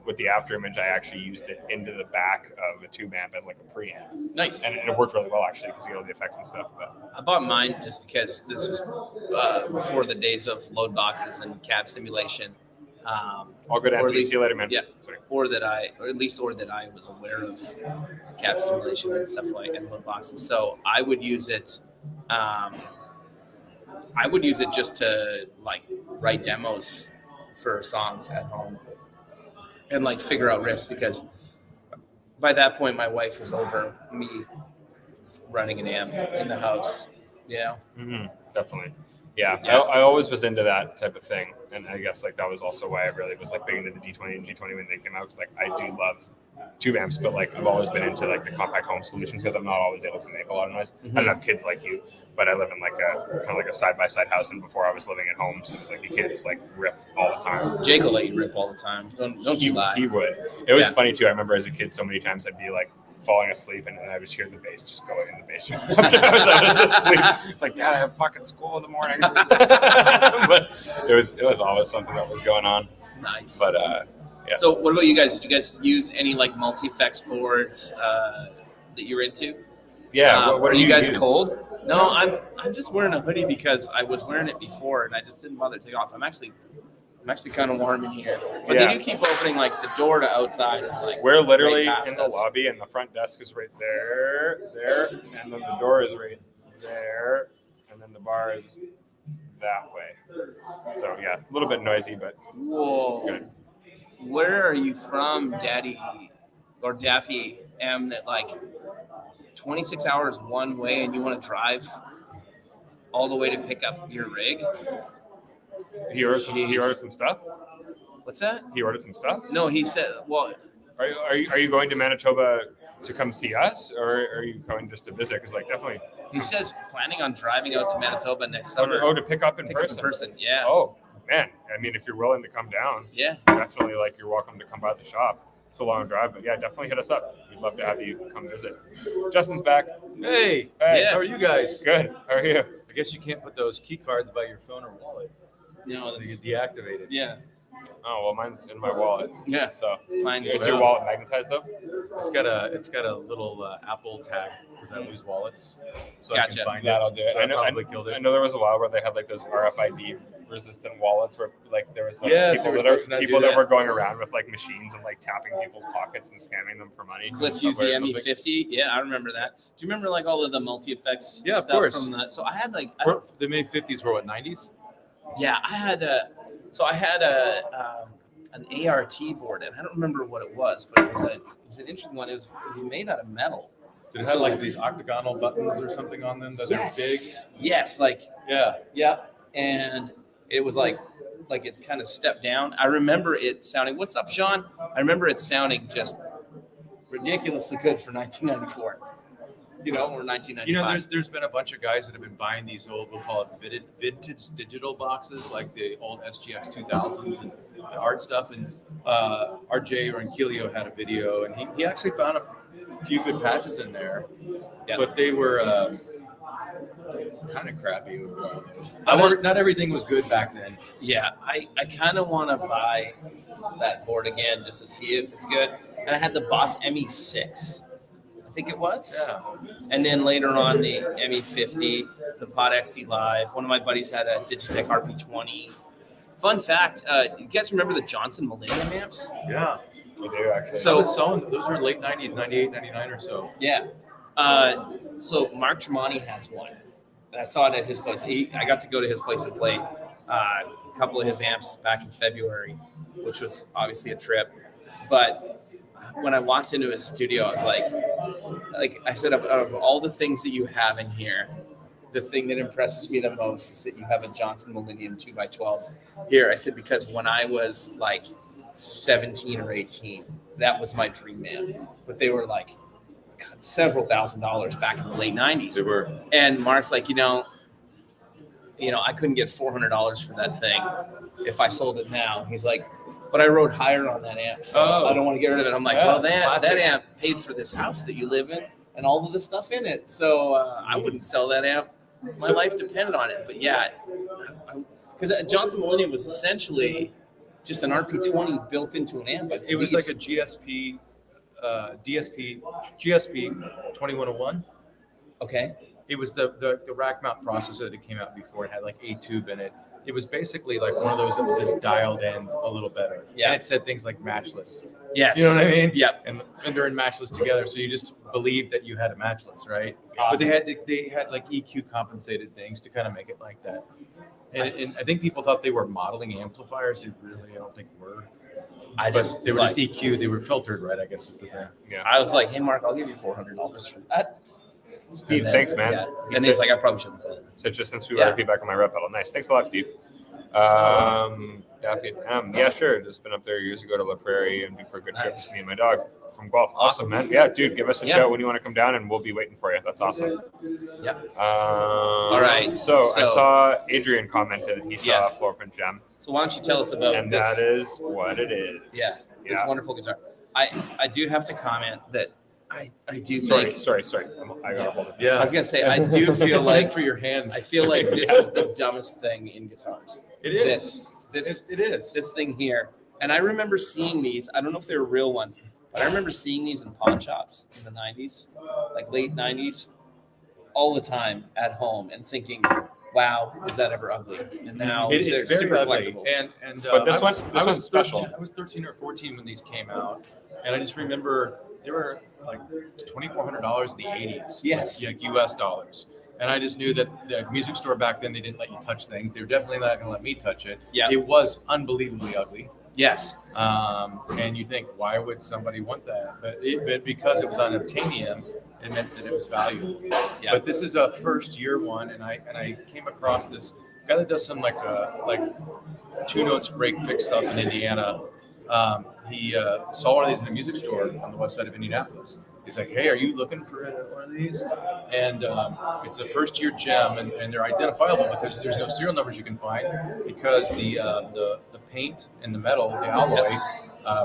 With the after image, I actually used it into the back of a tube amp as like a preamp. Nice. And it worked really well actually because you get all the effects and stuff. But I bought mine just because this was before the days of load boxes and cab simulation. All good. Anthony. See you later, man. Yeah. Sorry. Or that I was aware of cab simulation and stuff like and load boxes. So I would use it I would use it just to like write demos for songs at home and like figure out riffs, because by that point my wife was over me running an amp in the house. Definitely. Yeah. Yeah. I always was into that type of thing, and I guess like that was also why I really was like big into the D20 and G20 when they came out, because like I do love tube amps, but like I've always been into like the compact home solutions because I'm not always able to make a lot of noise. I don't have kids like you, but I live in like a kind of like a side by side house, and before I was living at home, so it was like you can't just like rip all the time. Jake will let you rip all the time. Don't you lie. He would. It was Yeah. funny too. I remember as a kid, so many times I'd be like falling asleep, and then I would hear the bass just going in the basement after I was asleep. It's like, Dad, I have fucking school in the morning. But it was always something that was going on. Nice. But yeah. So what about you guys? Did you guys use any like multi-effects boards that you're into? Yeah. What are do you guys use? cold? No, I'm just wearing a hoodie because I was wearing it before and I just didn't bother to take it off. I'm actually kind of warm in here, but Yeah. they do keep opening like the door to outside is like We're literally right past in the us. lobby, and the front desk is right there, and then the door is right there, and then the bar is that way. So yeah, a little bit noisy, but Whoa! it's good. Where are you from, Daddy or Daffy M? That like 26 hours one way, and you want to drive all the way to pick up your rig? He ordered some stuff. What's that? He ordered some stuff. No, he said. Well, Are you going to Manitoba to come see us, or are you going just to visit? Because like definitely. he says planning on driving out to Manitoba next Oh, summer. to pick up in Pick up person. in person. Yeah. Oh man, I mean, if you're willing to come down, Yeah. definitely like you're welcome to come by the shop. It's a long drive, but yeah, definitely hit us up. We'd love to have you come visit. Justin's back. Hey, Hey, Yeah. how are you guys? good. How are you? I guess you can't put those key cards by your phone or wallet. No, They that's, get deactivated. yeah. Oh well, mine's in my wallet. Yeah. So Mine's is your wallet magnetized though? It's got a little Apple tag because I lose wallets, so I Gotcha. can find That'll it. do it. So I probably killed I it. know there was a while where they had like those RFID resistant wallets where like there was like Yes, people they were that are supposed to not do people that that. were going around with like machines and like tapping people's pockets and scamming them for money. Cliff used the Subway or something. ME50. Yeah, I remember that. Do you remember like all of the multi-effects Yeah, of stuff course. from that? So I had like, The mid 50s were what, 90s? yeah, I had an ART board, and I don't remember what it was, but it was an interesting one. It was made out of metal. Did it have like these octagonal buttons or something on them that are big? Yes, like Yeah. yeah, and it was like it kind of stepped down. I remember it sounding. What's up, Sean? I remember it sounding just ridiculously good for 1994. Or 1995. You know, there's been a bunch of guys that have been buying these old, we'll call it vintage digital boxes, like the old SGX 2000s and art stuff. And RJ or Ankilio had a video, and he actually found a few good patches in there, Yeah. but they were kind of crappy. Not everything was good back then. Yeah, I kind of want to buy that board again just to see if it's good. And I had the Boss ME6, I think it was. Yeah. And then later on the ME50, the Pod XT Live. One of my buddies had a Digitech RP20. Fun fact, you guys remember the Johnson Millennium amps? Yeah. We do actually. So I was selling, those were late 90s, 98, 99 or so. Yeah. So Mark Tremonti has one. And I saw it at his place. I got to go to his place and play a couple of his amps back in February, which was obviously a trip. But when I walked into his studio, I was like I said, of all the things that you have in here, the thing that impresses me the most is that you have a Johnson Millennium 2x12 here. I said, because when I was like 17 or 18, that was my dream amp. But they were like several $1,000s back in the late 90s. They were. And Mark's like, I couldn't get $400 for that thing if I sold it now. He's like, but I rode higher on that amp, so I don't want to get rid of it. I'm like, Yeah, well, it's that classic. amp paid for this house that you live in and all of the stuff in it. So I wouldn't sell that amp. My life depended on it. But yeah, because Johnson Millennium was essentially just an RP20 built into an amp. It was like a GSP 2101. Okay. It was the rack mount processor that came out before. It had like a tube in it, it was basically like one of those that was just dialed in a little better. Yeah. And it said things like matchless. Yes. You know what I mean? Yep. And Fender and matchless together, so you just believed that you had a matchless, right? Awesome. But they had like EQ compensated things to kind of make it like that. And I think people thought they were modeling amplifiers. They really, I don't think were. I just They were like, just EQ. They were filtered, right? I guess is the thing. Yeah. I was like, hey, Mark, I'll give you $400 for that. Steve, And then- thanks, man. Yeah. He And he's said- like, I probably shouldn't say it. So just since we Yeah. were feedback on my rep pedal, nice. Thanks a lot, Steve. Daffy, yeah, sure. Just been up there years ago to La Prairie and for a good trip Nice. with me and my dog from Guelph. Awesome, man. Yeah, dude, give us a Yeah. shout when you want to come down, and we'll be waiting for you. That's awesome. Yeah. All right, So I so- saw Adrian commented that he saw Yes. a Floorprint Jem, So why don't you tell us about and this? that is what it is. Yeah, this wonderful guitar. I do have to comment that I do think. Sorry. I gotta hold it. Yeah. I was gonna say I do feel It's like meant for your hand. I feel like this is the dumbest thing in guitars. It is. This It is. this thing here. And I remember seeing these. I don't know if they were real ones, but I remember seeing these in pawn shops in the 90s, like late 90s, all the time at home and thinking, wow, is that ever ugly? And now It's they're very super ugly. collectible. And But this I was- one's I was special. 13 I was 13 or 14 when these came out, and I just remember they were like $2,400 in the 80s. Yes. like US dollars. And I just knew that the music store back then, they didn't let you touch things. They were definitely not going to let me touch it. Yeah. It was unbelievably ugly. Yes. And you think, why would somebody want that? But because it was on Obtainium, it meant that it was valuable. Yeah. But this is a first year one, and I came across this guy that does some like two notes break fix stuff in Indiana. He saw one of these in a music store on the west side of Indianapolis. He's like, hey, are you looking for one of these? And it's a first year gem, and they're identifiable because there's no serial numbers you can find because the paint and the metal, the alloy,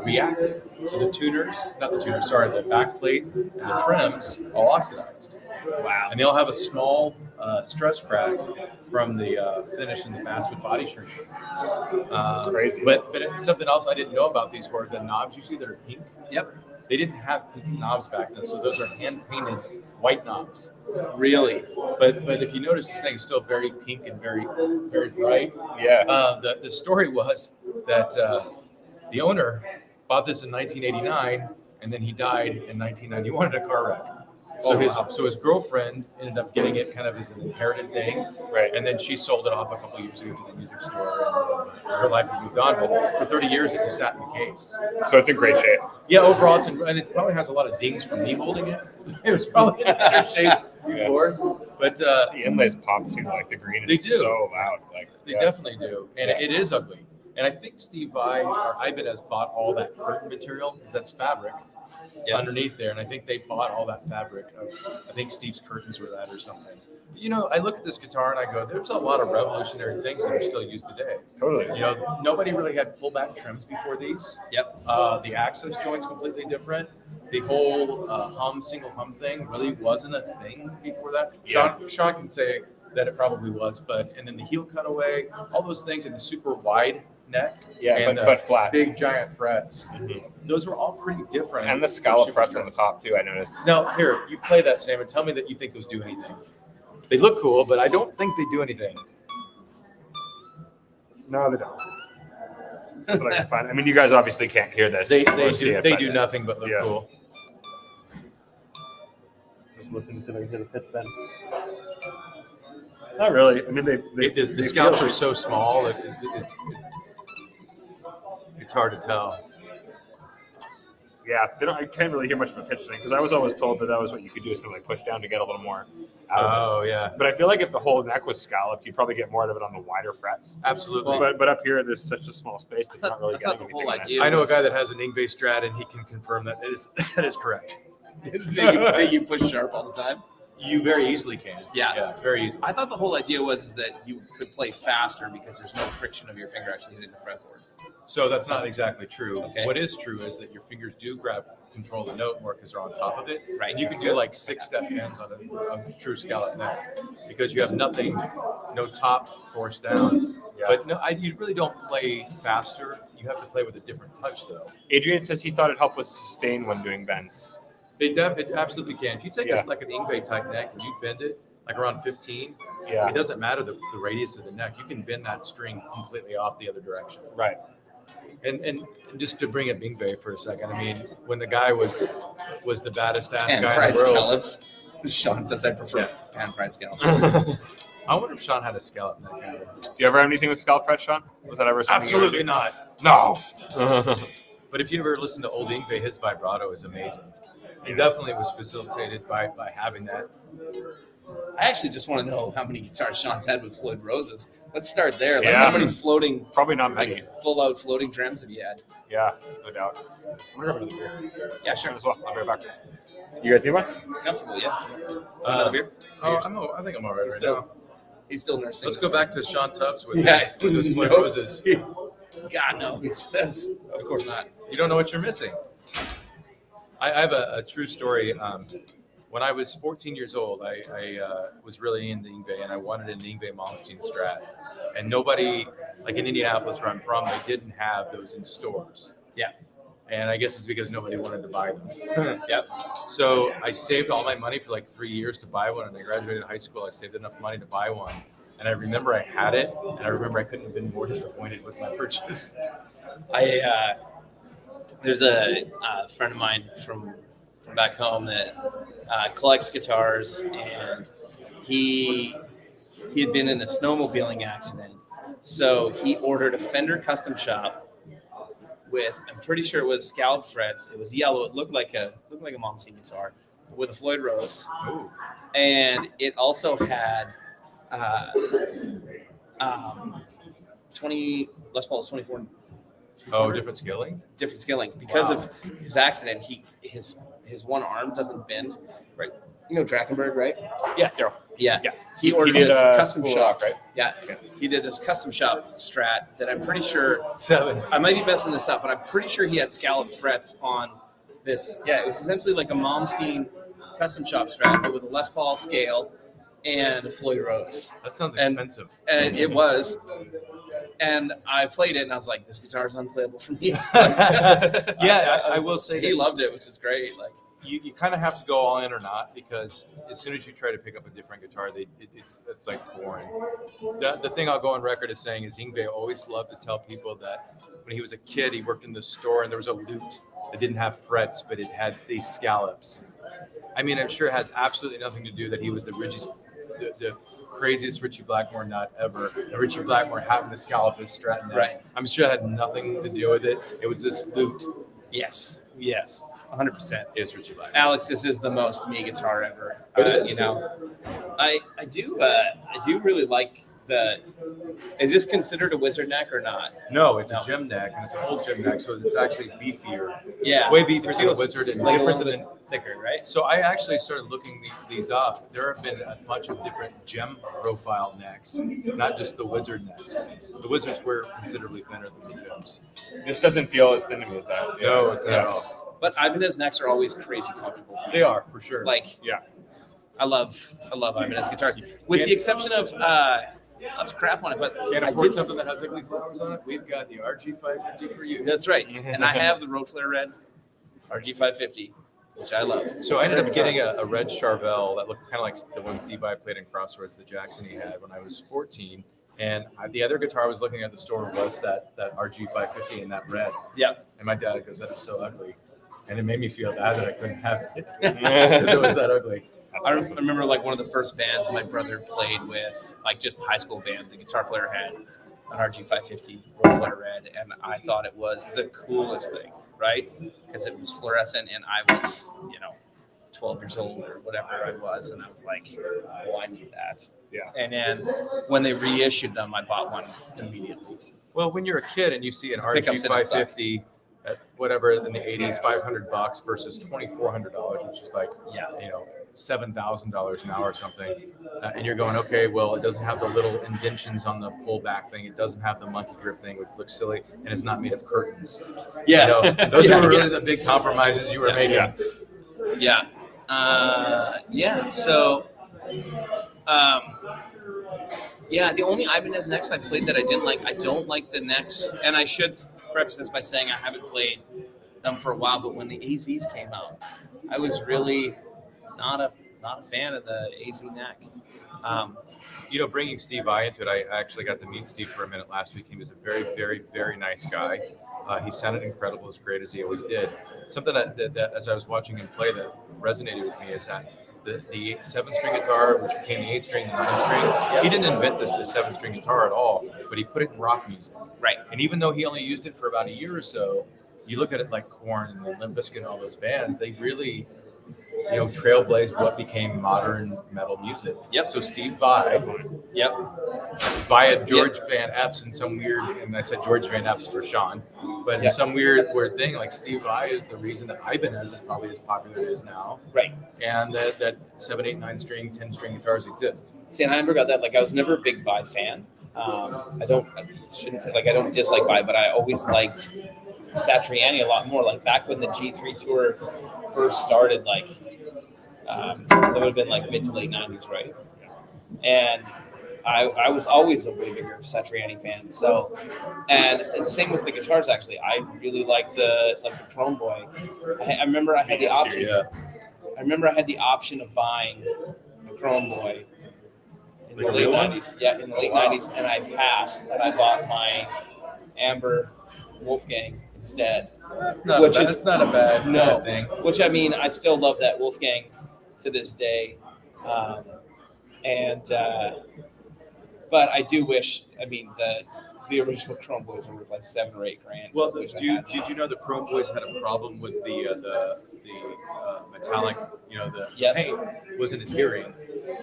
reacted. So the back plate and the trims all oxidized. Wow. And they all have a small stress crack from the finish in the basswood body shrink. Crazy. But something else I didn't know about these were the knobs you see that are pink. Yep. They didn't have pink knobs back then, so those are hand painted white knobs. Really? But if you notice, this thing is still very pink and very very bright. Yeah. The story was that the owner bought this in 1989, and then he died in 1991 in a car wreck. So his girlfriend ended up getting it kind of as an inherited thing, Right. and then she sold it off a couple of years ago to the music store. And her life had moved on, but for 30 years it just sat in the case. So it's in great shape. Yeah, overall, and it probably has a lot of dings from me holding it. It was probably in better shape before, but The inlays pop too. Like the green is They do. so loud. Like they definitely do, and it is ugly. And I think Steve Vai or Ibanez bought all that curtain material because that's fabric underneath there, and I think they bought all that fabric. I think Steve's curtains were that or something. But, you know, I look at this guitar and I go, there's a lot of revolutionary things that are still used today. Totally. You know, nobody really had pullback trims before these. Yep. The access joint's completely different. The whole single hum thing really wasn't a thing before that. Yeah. Sean can say that it probably was, and then the heel cutaway, all those things, and the super wide neck, Yeah, and but flat. big giant frets. Those were all pretty different. And the scallop Super frets sure. on the top too. I noticed. Now, here, you play that, Sam, and tell me that you think those do anything. They look cool, but I don't think they do anything. No, they don't. But I can find. I mean, you guys obviously can't hear this. They or see do it, they but do nothing but look Yeah. cool. Just listen to them hear the pitch bend. Not really. I mean, The scallops are so small that it's hard to tell. Yeah, they don't. I can't really hear much of a pitch thing because I was always told that was what you could do is kind of like push down to get a little more out of it. Oh yeah, But I feel like if the whole neck was scalloped, you'd probably get more out of it on the wider frets. absolutely. But up here, there's such a small space that I you're not really thought getting the whole anything in it. idea I know a was- guy that has an Ingve Strat, and he can confirm that that is correct. that you push sharp all the time. You very easily can. Yeah. very easily. I thought the whole idea was that you could play faster because there's no friction of your finger actually hitting the fretboard. So that's not exactly true. Okay. What is true is that your fingers do control the note more because they're on top of it. Right. And you can do like 6-step bends on a true scallop neck because you have nothing, no top force down. Yeah. But no, you really don't play faster. You have to play with a different touch though. Adrian says he thought it helped with sustain when doing bends. It absolutely can. If you take Yeah. like an Ingve type neck and you bend it, like around 15, Yeah. it doesn't matter the radius of the neck. You can bend that string completely off the other direction. Right. And just to bring up Yngwie for a second, I mean, when the guy was the baddest ass Pan guy in fried the world. scallops. Sean says I prefer pan fried scallops. I wonder if Sean had a scallop neck. Do you ever have anything with scalp fresh, Sean? Was that ever something? Absolutely not. No. But if you ever listen to old Yngwie, his vibrato is amazing. He definitely was facilitated by having that. I actually just want to know how many guitars Sean's had with Floyd Roses. Let's start there. Like, Yeah. how many floating, Probably not many. full out floating drems have you had? Yeah, no doubt. I'm gonna grab another beer. Yeah, sure. As well. I'll be right back. You guys need one? It's comfortable, yeah. Another beer? Oh, I think I'm all right right now. He's still nursing. Let's go back to Sean Tubbs with Yeah. his Floyd Nope. Roses. God, no. He says, of course not. You don't know what you're missing. I have a true story. When I was 14 years old, I was really into Yngwie, and I wanted an Yngwie Malmsteen Strat. And nobody, like in Indianapolis where I'm from, they didn't have those in stores. Yeah. And I guess it's because nobody wanted to buy them. Yep. So I saved all my money for like 3 years to buy one. And I graduated high school. I saved enough money to buy one. And I remember I had it. And I remember I couldn't have been more disappointed with my purchase. There's a friend of mine from back home that collects guitars, and he had been in a snowmobiling accident, so he ordered a Fender custom shop with, I'm pretty sure it was scallop frets. It was yellow. It looked like a Malmsteen guitar with a Floyd Rose. Ooh. And it also had 20 Les Paul's 24. Oh, different scaling? Different scalings because Wow. of his accident. His one arm doesn't bend, right? You know Drakenberg, right? Yeah, Daryl. Yeah. Yeah. He ordered did this a custom school shop, lock, right? Yeah. He did this custom shop Strat that I'm pretty sure, 7. I might be messing this up, but I'm pretty sure he had scallop frets on this. Yeah, it was essentially like a Malmsteen custom shop Strat, but with a Les Paul scale and a Floyd Rose. That sounds And- expensive. And it was. And I played it, and I was like, "This guitar is unplayable for me." Yeah, I will say He that loved it, which is great. Like, you kind of have to go all in or not, because as soon as you try to pick up a different guitar, it's like boring. The thing I'll go on record as saying is Yngwie always loved to tell people that when he was a kid, he worked in the store and there was a lute that didn't have frets, but it had these scallops. I mean, I'm sure it has absolutely nothing to do that he was the craziest Richie Blackmore nut ever. And Richie Blackmore happened to scallop his Strat next. Right. I'm sure it had nothing to do with it. It was this lute. yes, 100%. It's Richie Blackmore. Alex, this is the most me guitar ever. It is. You know, I do really like the. Is this considered a wizard neck or not? No, it's No. a gem neck, and it's an old gem neck, so it's actually beefier. Yeah, Way beefier It than a feels wizard and like a different little than. bit thicker, right? So I actually started looking these up. There have been a bunch of different gem profile necks, not just the wizard necks. The wizards were considerably thinner than the gems. This doesn't feel as thin to me as that. No, it's not at all. But Ibanez necks are always crazy comfortable. To me. They are for sure. Like, Yeah. I love Ibanez guitars, with the exception of not to crap on it, but Can't I afford did. something that has ugly flowers on it? We've got the RG550 for you. That's right, and I have the Road Flare Red RG550, which I love. So I ended up getting a red Charvel that looked kind of like the one Steve I played in Crossroads, the Jackson he had when I was 14. And the other guitar I was looking at the store was that RG550 in that red. Yep. And my dad goes, "That is so ugly." And it made me feel bad that I couldn't have it because it was that ugly. I remember like one of the first bands my brother played with, like just high school band. The guitar player had an RG550 Road Flare Red, and I thought it was the coolest thing, right? Because it was fluorescent, and I was, 12 years old or whatever I was, and I was like, "Oh, I need that." Yeah. And then when they reissued them, I bought one immediately. Well, when you're a kid and you see an Pickups in it suck. RG550 at whatever in the 80s, $500 versus $2,400, which is like, Yeah. $7,000 now or something. And you're going, okay, well, it doesn't have the little indentions on the pullback thing. It doesn't have the monkey grip thing, which looks silly, and it's not made of curtains. Yeah. Those Yeah, were really yeah. the big compromises you were making. Yeah. Yeah. So, the only Ibanez necks I played that I didn't like, I don't like the necks, and I should preface this by saying I haven't played them for a while, but when the AZs came out, I was really not a not a fan of the AZ neck. Bringing Steve Vai into it, I actually got to meet Steve for a minute last week. He was a very, very, very nice guy. He sounded incredible, as great as he always did. Something that as I was watching him play that resonated with me is that the 7-string guitar, which became the 8-string, the 9-string, he didn't invent the 7-string guitar at all, but he put it in rock music. Right. And even though he only used it for about a year or so, you look at it like Korn and Limp Bizkit and all those bands, they really trailblazed what became modern metal music. Yep. So Steve Vai, via George Van Epps and some weird, and I said George Van Epps for Sean, but in some weird thing, like Steve Vai is the reason that Ibanez is probably as popular as it is now. Right. And that 7, 8, 9-string, 10-string guitars exist. See, and I never got that. Like, I was never a big Vi fan. I shouldn't say, like, I don't dislike Vi, but I always liked Satriani a lot more. Like, back when the G3 tour first started, like, that would have been like mid to late 90s, right? And I was always a way bigger Satriani fan. So, and same with the guitars. Actually, I really like the Chrome Boy. I remember I had the option. I remember I had the option of buying a Chrome Boy in the late 90s. Yeah, in the late 90s, and I passed, and I bought my Amber Wolfgang instead. That's not a bad thing. Which, I mean, I still love that Wolfgang to this day, but I do wish. I mean, the original Chrome Boys were worth like $7 or $8 grand. Well, so did you know the Chrome Boys had a problem with the metallic? The paint wasn't adhering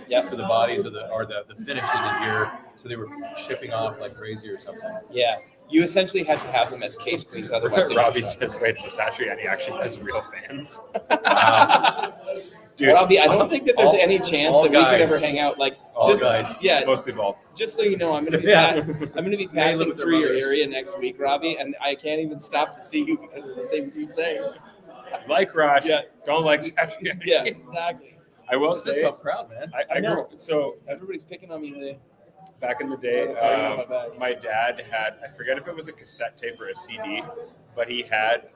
to the bodies or the finish didn't adhere, so they were shipping off like crazy or something. Yeah. You essentially had to have them as case queens, otherwise. Robbie says, "Wait, so Satriani actually has real fans." Dude, Robbie, I don't think that there's any chance that we could ever hang out. Like, guys, mostly bald. Just so you know, I'm gonna be passing through your area next week, Robbie, and I can't even stop to see you because of the things you say. Like Rush, don't like Satriani. Yeah, exactly. I will say, it's a tough crowd, man. I know. So everybody's picking on me today. Back in the day, my dad had, I forget if it was a cassette tape or a CD, but he had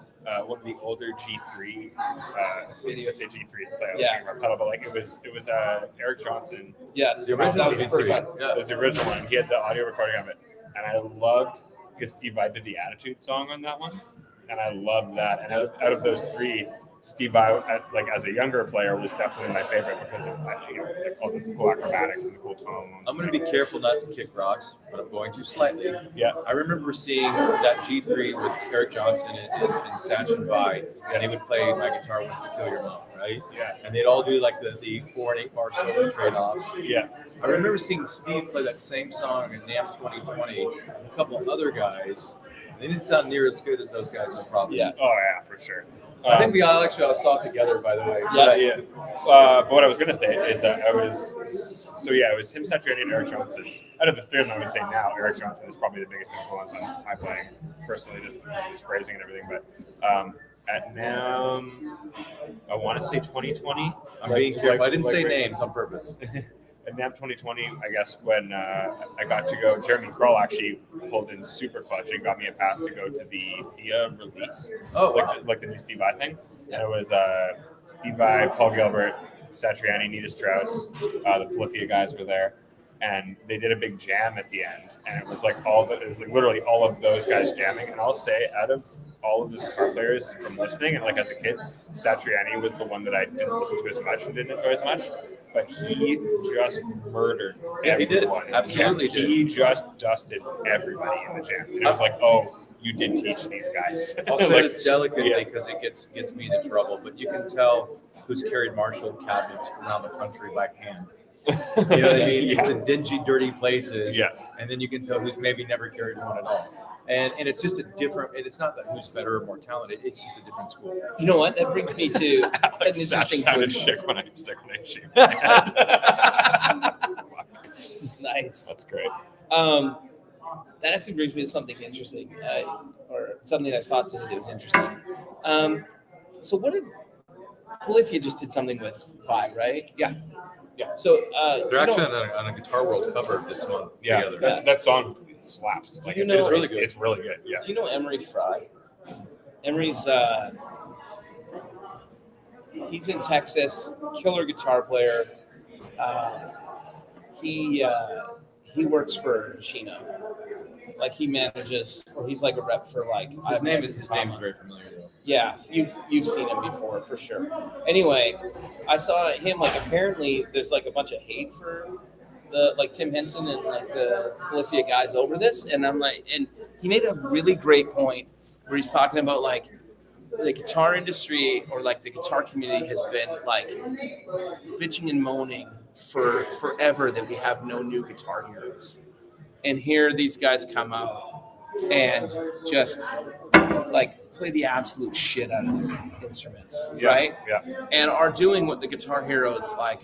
one of the older G3 G3, it's like I was thinking about pedal, but like it was Eric Johnson. Yeah, the original was the first one. Yeah, it was the original one. He had the audio recording of it, and I loved because Steve Vai did the Attitude song on that one, and I loved that. And out of those three, Steve Vai, like as a younger player, was definitely my favorite because of all the cool acrobatics and the cool tone. I'm going to be careful not to kick rocks, but I'm going to slightly. Yeah. I remember seeing that G3 with Eric Johnson and Satch and Vi, and they would play My Guitar Wants to Kill Your Mom, right? Yeah. And they'd all do like the 4 and 8 bar solo trade-offs. Yeah. I remember seeing Steve play that same song in NAMM 2020 with a couple of other guys. They didn't sound near as good as those guys, no problem. Yeah. Oh, yeah, for sure. I think we all actually saw it together, by the way. Yeah. But what I was going to say is that it was him, Satriani, and Eric Johnson. Out of the three of them, I would say now Eric Johnson is probably the biggest influence on my playing, personally, just his phrasing and everything. But at NAMM, I want to say 2020. I'm being careful. I didn't say names on purpose. At NAMM 2020, I guess when I got to go, Jeremy Kroll actually pulled in super clutch and got me a pass to go to the PIA release. Oh, wow. Like the new Steve Vai thing. And it was Steve Vai, Paul Gilbert, Satriani, Nita Strauss, the Polyphia guys were there. And they did a big jam at the end. And it was like literally all of those guys jamming. And I'll say, out of all of the guitar players from listening and like as a kid, Satriani was the one that I didn't listen to as much and didn't enjoy as much. But he just murdered everyone. He did. Absolutely did. He just dusted everybody in the jam. And it was like, oh, you did teach these guys. I'll say this delicately because it gets me into trouble, but you can tell who's carried Marshall cabinets around the country by hand. You know what I mean? It's in dingy, dirty places. Yeah. And then you can tell who's maybe never carried one at all. And it's just a different, it's not that who's better or more talented, it's just a different school. You know what? That brings me to an interesting sounded sick when I shaved my head. Nice. That's great. That actually brings me to something interesting, or something I saw today that was interesting. So what did Polyphia just did something with Vi, right? Yeah. So they're actually on a Guitar World cover this month. Yeah, together. that song slaps. Like it's really good. It's really good. Yeah. Do you know Emery Fry? Emery's He's in Texas, killer guitar player. He works for Sheena. Like he manages, or he's like a rep for like. His name's very familiar though. Yeah, you've seen him before for sure. Anyway, I saw him like apparently there's like a bunch of hate for the like Tim Henson and like the Polyphia guys over this, and I'm like, and he made a really great point where he's talking about like the guitar industry or like the guitar community has been like bitching and moaning for forever that we have no new guitar heroes. And here these guys come out and just like play the absolute shit out of their instruments, right? Yeah. And are doing what the guitar heroes like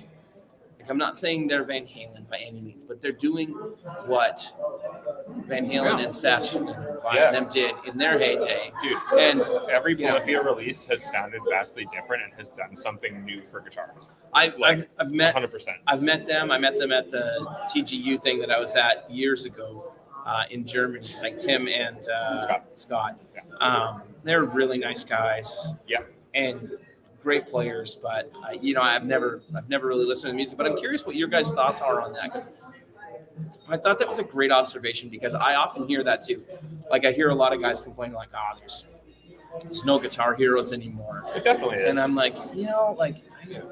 I'm not saying they're Van Halen by any means, but they're doing what Van Halen and Satch and them did in their heyday. Dude, and every Polyphia release has sounded vastly different and has done something new for guitar. I've met 100%. I've met them. I met them at the TGU thing that I was at years ago in Germany, like Tim and Scott. Yeah. They're really nice guys. Yeah. And great players, but I've never really listened to music. But I'm curious what your guys' thoughts are on that, because I thought that was a great observation, because I often hear that too. Like I hear a lot of guys complaining like, there's no guitar heroes anymore. It definitely is. And I'm like,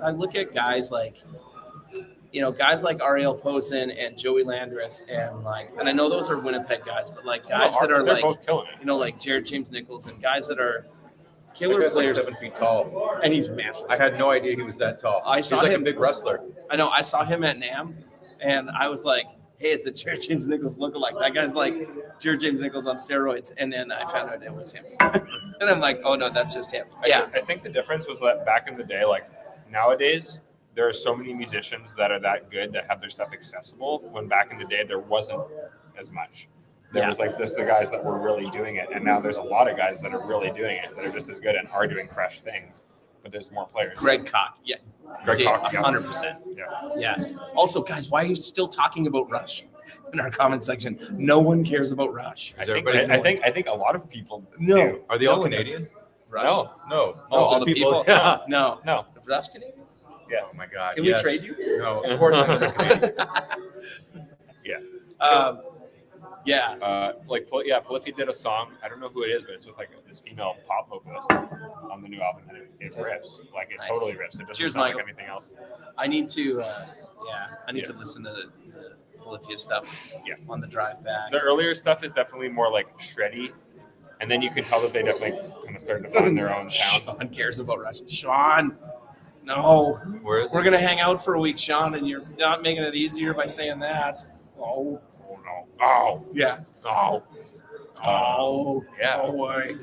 I look at guys like Ariel Posen and Joey Landreth and I know those are Winnipeg guys, but like guys that are like, both killing it. Like Jared James Nichols and guys that are killer That guy's players. like 7 feet tall. And he's massive. I had no idea he was that tall. He's like him. a big wrestler. I know. I saw him at NAMM, and I was like, hey, it's a Jared James Nichols lookalike. That guy's like Jared James Nichols on steroids. And then I found out it was him. And I'm like, oh, no, that's just him. Yeah. I think the difference was that back in the day, like nowadays, there are so many musicians that are that good that have their stuff accessible, when back in the day, there wasn't as much. There was like the guys that were really doing it. And now there's a lot of guys that are really doing it, that are just as good and are doing fresh things. But there's more players. Greg Koch. Yeah. Greg Koch. 100%. Yeah. Yeah. Also, guys, why are you still talking about Rush in our comment section? No one cares about Rush. I think a lot of people do. Are they all Canadian? Rush? No. All the people? Yeah. No. No. The Rush Canadian? Yes. Oh my God. Can we trade you? No, unfortunately. Yeah. Yeah. Polyphia did a song. I don't know who it is, but it's with like this female pop vocalist on the new album, and it rips. Like it totally rips. It doesn't sound like anything else. I need to. I need to listen to the Polyphia stuff. Yeah. On the drive back. The earlier stuff is definitely more like shreddy, and then you can tell that they definitely kind of started to find their own sound. Sean cares about Rush. Sean. No. Where is We're gonna hang out for a week, Sean, and you're not making it easier by saying that. Oh no. Oh. Yeah. Oh. Yeah. Go away.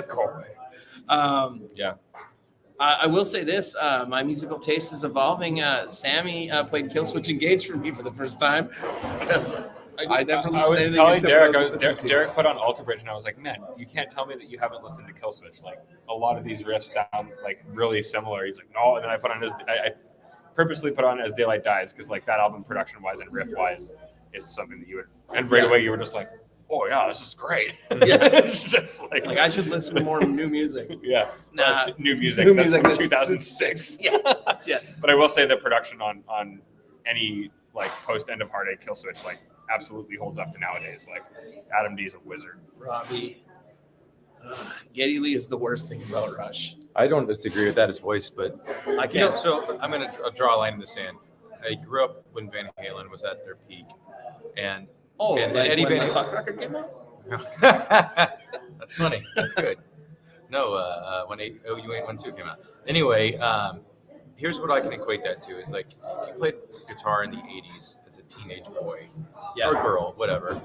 Go away. Yeah. I will say this: my musical taste is evolving. Sammy played Killswitch Engage for me for the first time, because I never listened to anything. I was telling Derek, Derek put on Alter Bridge, and I was like, man, you can't tell me that you haven't listened to Killswitch. Like a lot of these riffs sound like really similar. He's like, no, and then I put on I purposely put on As Daylight Dies, because like that album production wise and riff wise is something that you would, and right away you were just like, oh yeah, this is great. Yeah. It's just like I should listen to more new music. Yeah. Nah. New music. New That's music. from 2006. Yeah. Yeah. But I will say the production on any like post End of Heartache Killswitch like absolutely holds up to nowadays. Like Adam D is a wizard. Robbie. Geddy Lee is the worst thing about Rush. I don't disagree with that, his voice, but I can't. so I'm going to draw a line in the sand. I grew up when Van Halen was at their peak, and Eddie when Van the fuck record came out? That's funny. That's good. No, when U812 came out. Anyway, here's what I can equate that to: is like if you played guitar in the '80s as a teenage boy or girl, whatever.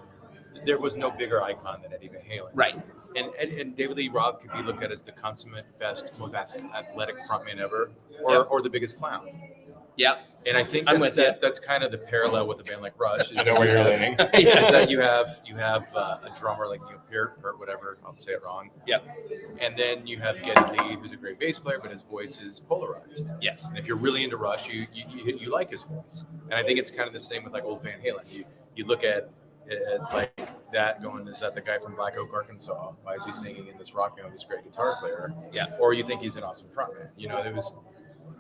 There was no bigger icon than Eddie Van Halen. Right. And David Lee Roth could be looked at as the consummate best, most athletic frontman ever, or the biggest clown. Yeah. And I think that's kind of the parallel with a band like Rush. I know where you're leaning. Is that you have a drummer like Neil Peart or whatever, I'll say it wrong. Yeah. And then you have Geddy Lee, who's a great bass player, but his voice is polarized. Yes. And if you're really into Rush, you like his voice. And I think it's kind of the same with like old Van Halen. You look at like that going, is that the guy from Black Oak, Arkansas? Why is he singing in this rock band with this great guitar player? Yeah. Or you think he's an awesome frontman.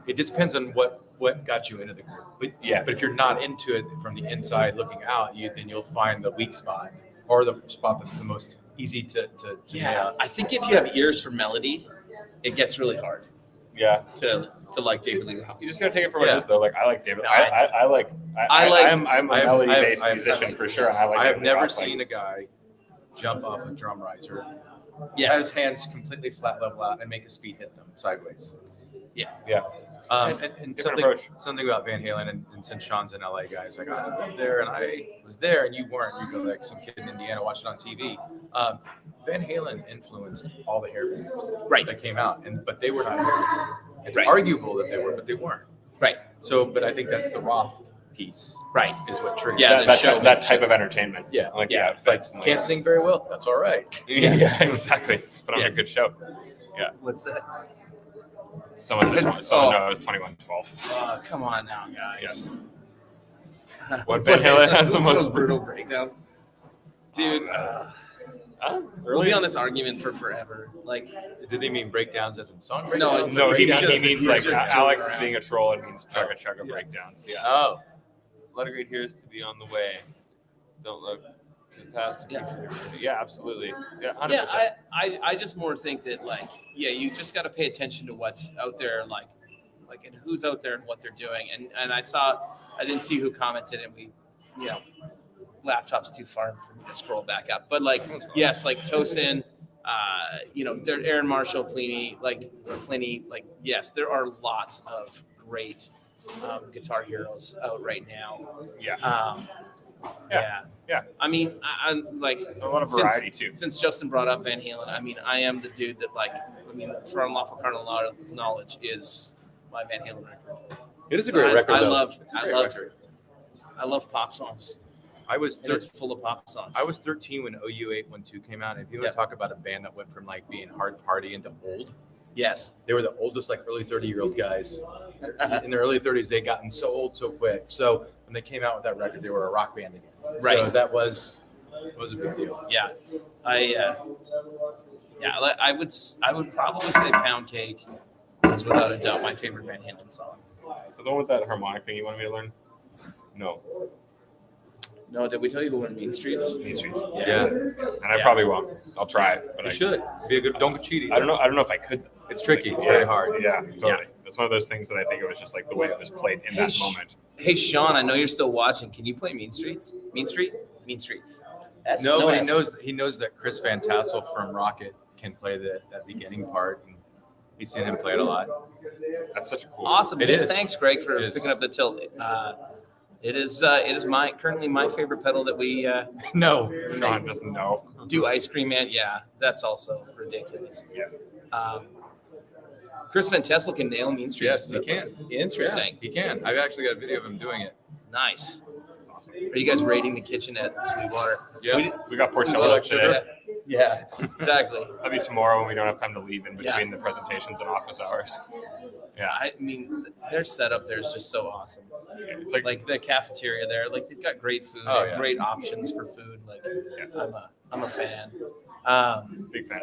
it just depends on what got you into the group. But Yeah. but if you're not into it from the inside looking out, then you'll find the weak spot or the spot that's the most easy to nail. I think if you have ears for melody, it gets really hard Yeah. to like David Lee Roth. You just gotta take it for what it is, though. Like I like David. No, I'm a melody-based musician for sure. And I like. I have David Lee never Roth, seen a guy jump off a drum riser, have Yes. his hands completely flat level out, and make his feet hit them sideways. Yeah. And Different approach. something about Van Halen, and since Sean's an LA guy, he's like, I lived there and I was there and you weren't. You go like some kid in Indiana watching on TV. Van Halen influenced all the hair bands that came out, but they were not hair bands. It's arguable that they were, but they weren't. Right. So, but I think that's the Roth piece. Right. Is what triggered that type of entertainment. Yeah. Like It fits fits. Can't sing very well. That's all right. Yeah, exactly. Just put on a good show. Yeah. What's that? Someone said, no, it was 2112. Oh, come on now, guys. What Van Halen has the most brutal breakdowns? Dude, we'll be on this argument for forever. Like, did they mean breakdowns as in song No, breakdowns? No, he just- means he like just Alex joking is around. being a troll. It means chugga breakdowns. Yeah. Oh. Let a great heroes to be on the way. Don't look to the past. Yeah, absolutely. Yeah, 100%. yeah, I just more think that you just got to pay attention to what's out there, and who's out there and what they're doing. And I didn't see who commented, and laptop's too far for me to scroll back up. But yes, Tosin, there Aaron Marshall, Pliny, yes, there are lots of great guitar heroes out right now. Yeah. Yeah. I mean, I'm There's a lot of variety too. Since Justin brought up Van Halen, I mean, I am the dude that for Unlawful Carnal Knowledge is my Van Halen record. It is a great record. I love pop songs. It's full of pop songs. I was 13 when OU 812 came out. If you want to talk about a band that went from being hard party into old, yes, they were the oldest early 30-year-old guys. In their early 30s, they gotten so old so quick. So when they came out with that record, they were a rock band again. Right. So that was a big deal. Yeah, I would probably say Pound Cake is without a doubt my favorite Van Halen song. So the one with that harmonic thing you wanted me to learn? No. No, did we tell you to learn Mean Streets? Mean Streets. Yeah. And I probably won't. I'll try it. But You should. Be a good. Don't get cheated. I don't know if I could. It's tricky. It's very hard. Yeah, totally. It's one of those things that I think it was just the way it was played in that moment. Hey, Sean, I know you're still watching. Can you play Mean Streets? Mean Street? Mean Streets. No, he knows that Chris Van Tassel from Rocket can play that beginning part, and he's seen him play it a lot. That's such a cool. Awesome. It is. Thanks, Greg, for picking up the tilt. It is currently my favorite pedal that we No, Sean doesn't know. do. Ice Cream Man. Yeah, that's also ridiculous. Yeah. Chris Van Tassel can nail Mean Streets. Yes, he can. Interesting. Yeah, he can. I've actually got a video of him doing it. Nice. That's awesome. Are you guys raiding the kitchen at Sweetwater? Yeah. We got Porcello today. Yeah, exactly. That'll be tomorrow when we don't have time to leave in between the presentations and office hours. Yeah, I mean, their setup there is just so awesome. It's like the cafeteria there, they've got great food, great options for food. I'm a fan. Big fan.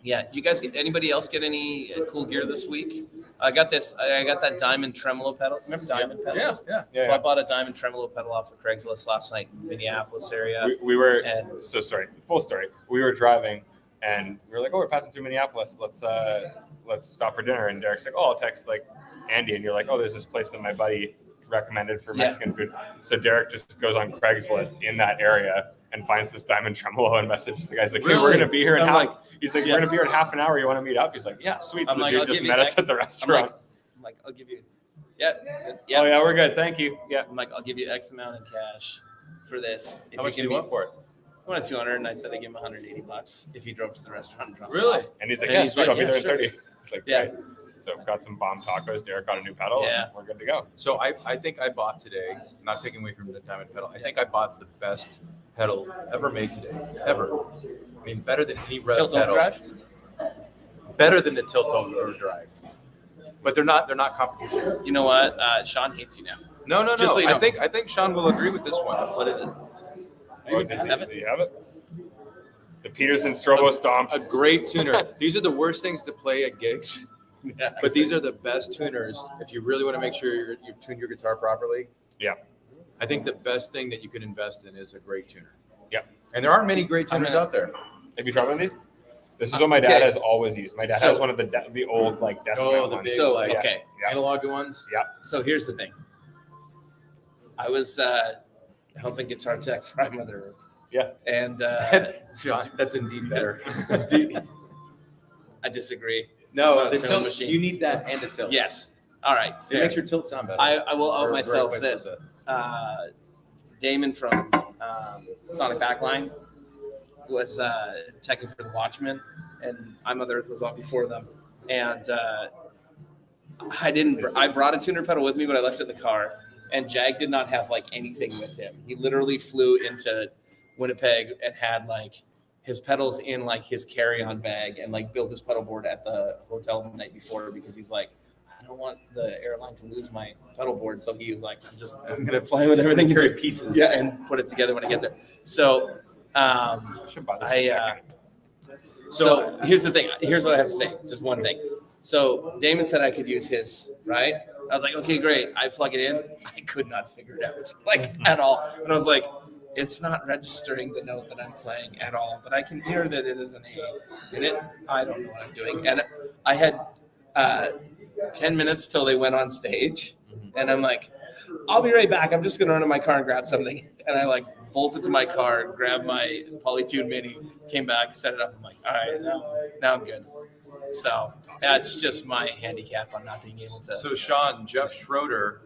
Yeah. Did you guys anybody else get any cool gear this week? I got that diamond tremolo pedal. Remember diamond pedals? Yeah. So I bought a diamond tremolo pedal off of Craigslist last night in Minneapolis area. We were so sorry. Full story. We were driving and we were like, "Oh, we're passing through Minneapolis. Let's stop for dinner." And Derek's like, "Oh, I'll text Andy." And you're like, "Oh, there's this place that my buddy recommended for Mexican food." So Derek just goes on Craigslist in that area and finds this diamond tremolo and messages the guy's like, "Hey, we're gonna be here in He's like, "We're gonna be here in half an hour. You want to meet up?" He's like, "Yeah, sweet." So the dude just met us at the restaurant. I'm like, I'll give you. Yeah. Oh yeah, we're good. Thank you. Yeah. I'm like, I'll give you X amount in cash for this. How much do you want for it? I wanted 200, and I said I give him $180 if he drove to the restaurant and dropped it Really? off. And he's like, "Yeah, sweet. I'll be there in 30." It's like, yeah. Great. So got some bomb tacos. Derek got a new pedal. Yeah. And we're good to go. So I think I bought today, not taking away from the diamond pedal, I think I bought the best pedal ever made today. Ever. I mean, better than any Rev Tilt pedal. overdrive? Better than the Tilt Overdrive. But they're not competition. You know what? Sean hates you now. No. Just so you know. I think Sean will agree with this one. What is it? Do you have it? The Peterson Strobo Stomp. A great tuner. These are the worst things to play at gigs Yeah. But these are the best tuners if you really want to make sure you tune your guitar properly. Yeah. I think the best thing that you can invest in is a great tuner. Yeah. And there aren't many great tuners out there. Have you tried one of these? This is what my dad has always used. My dad has one of the old like decimal ones. big, So, like, okay. analog ones. Yeah. So here's the thing. I was helping guitar tech fry Mother Earth. Yeah. And Sean, that's indeed better. I disagree. No, This the is not a tilt tilt, machine. you need that and a tilt. Yes. All right. It makes your tilt sound better. I will out Or myself vice that versa. Damon from Sonic Backline was teching for the Watchmen, and I Mother Earth was on before them. And I brought a tuner pedal with me, but I left it in the car. And Jag did not have like anything with him. He literally flew into Winnipeg and had like his pedals in like his carry-on bag and like built his pedal board at the hotel the night before because he's like, I don't want the airline to lose my pedal board. So he was like, I'm gonna play with everything, and carry just pieces. yeah, and put it together when I get there. So Should buy this so here's the thing. Here's what I have to say. Just one thing. So Damon said I could use his, right? I was like, okay, great. I plug it in. I could not figure it out, like at all. And I was like, it's not registering the note that I'm playing at all, but I can hear that it is an A in it. I don't know what I'm doing. And I had 10 minutes till they went on stage. And I'm like, I'll be right back. I'm just going to run in my car and grab something. And I like bolted to my car, grabbed my Polytune Mini, came back, set it up. I'm like, all right, now I'm good. So that's just my handicap on not being able to. So Sean, Jeff Schroeder,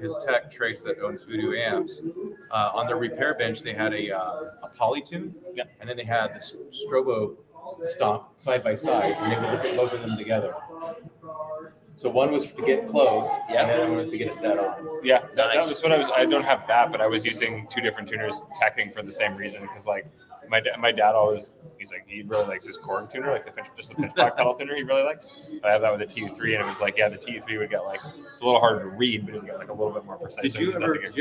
his tech Trace that owns Voodoo Amps, on their repair bench they had a Polytune, and then they had the Strobo Stomp side by side, and they would look at both of them together. So one was to get close, and the other one was to get it dead on. Yeah, that was what I don't have that, but I was using two different tuners teching for the same reason because like my dad always he really likes his Korg tuner, like the pinchback pedal tuner he really likes. I have that with the TU3, and it was like the TU3 would get like it's a little harder to read, but it would get like a little bit more precise. Did you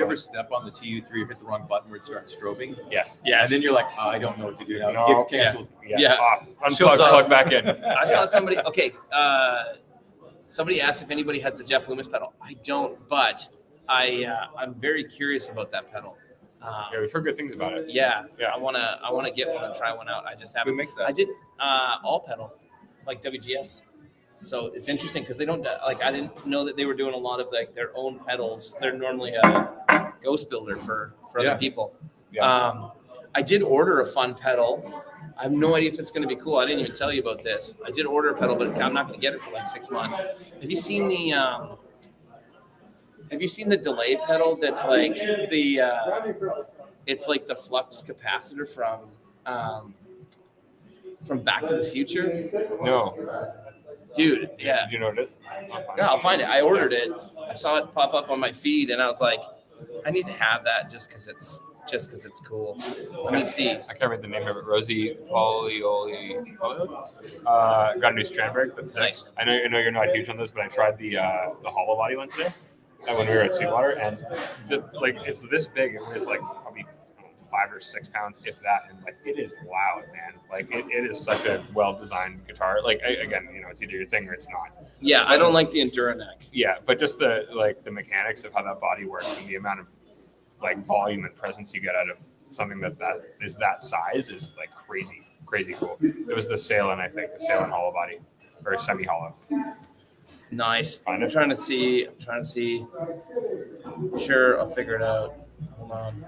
ever step on the TU3 or hit the wrong button where it started strobing? Yes. Yes. And then you're like, I don't know what to do now. It gets canceled. Yeah. Off. Unplug, plug back in. I saw somebody. Okay. Somebody asked if anybody has the Jeff Loomis pedal. I don't, but I'm very curious about that pedal. Yeah, we've heard good things about it. Yeah. I wanna get one and try one out. I just haven't. Who makes that? I did all pedal, like WGS. So it's interesting because they don't like. I didn't know that they were doing a lot of like their own pedals. They're normally a ghost builder for other people. Yeah. I did order a fun pedal. I have no idea if it's going to be cool. I didn't even tell you about this. I did order a pedal, but I'm not going to get it for like 6 months. Have you seen the delay pedal? That's like it's like the flux capacitor from Back to the Future. No. Dude, yeah. Do you know what it is? I'll find it. I ordered it. I saw it pop up on my feed, and I was like, I need to have that just because it's cool. Let me see. I can't remember the name of it. Rosie Polioli. Got a new Strandberg. That's nice. I know you're not huge on this, but I tried the hollow body one today when we were at Sweetwater, and it's this big. It was like probably 5 or 6 pounds, if that, and like it is loud, man. Like it is such a well-designed guitar. Like again, it's either your thing or it's not. Yeah, I don't like the Enduraneck. Yeah, but just the mechanics of how that body works and the amount of like volume and presence you get out of something that is that size is like crazy cool. It was the Salen, I think, the Salen hollow body or semi-hollow. Nice. Find it? I'm trying to see. Sure, I'll figure it out. Hold on.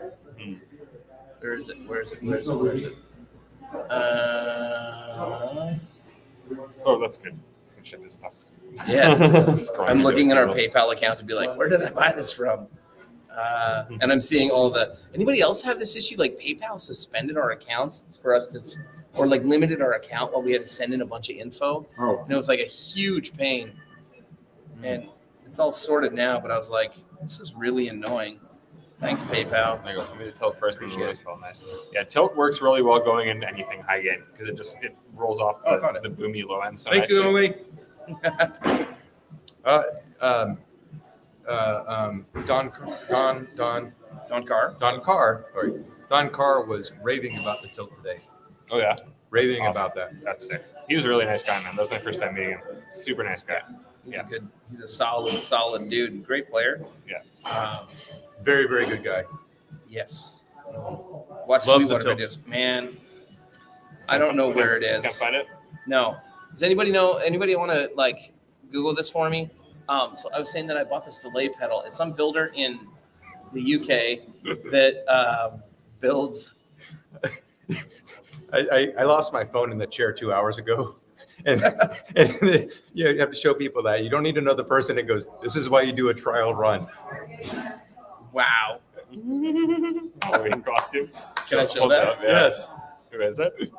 Where is it? Oh, that's good. Good shit, this stuff. Yeah. Scrolling I'm through looking the at our signals. PayPal account to be like, where did I buy this from? And I'm seeing all the. Anybody else have this issue? Like PayPal suspended our accounts for us to, or like limited our account while we had to send in a bunch of info. Oh. And it was like a huge pain. And it's all sorted now, but I was like, this is really annoying. Thanks, PayPal. There you go. Give me the tilt first. Appreciate it. Nice. Yeah, tilt works really well going into anything high gain because it rolls off the boomy low end. So Thank you, nicely. Omi. Don Carr was raving about the tilt today. Oh yeah, Raving awesome. about that. That's sick. He was a really nice guy, man. That was my first time meeting him. Super nice guy. He's a solid dude. Great player. Yeah. Very, very good guy. Yes. Watch Loves Sweetwater the tilt. videos. Man, I don't know where it is. Can't find it. No. Does anybody know? Anybody want to like Google this for me? So I was saying that I bought this delay pedal. It's some builder in the UK that builds. I lost my phone in the chair 2 hours ago. And you have to show people that you don't need another person that goes, this is why you do a trial run. Wow. Halloween costume. Can I show Hold that? up, yeah. Yes. Who is it?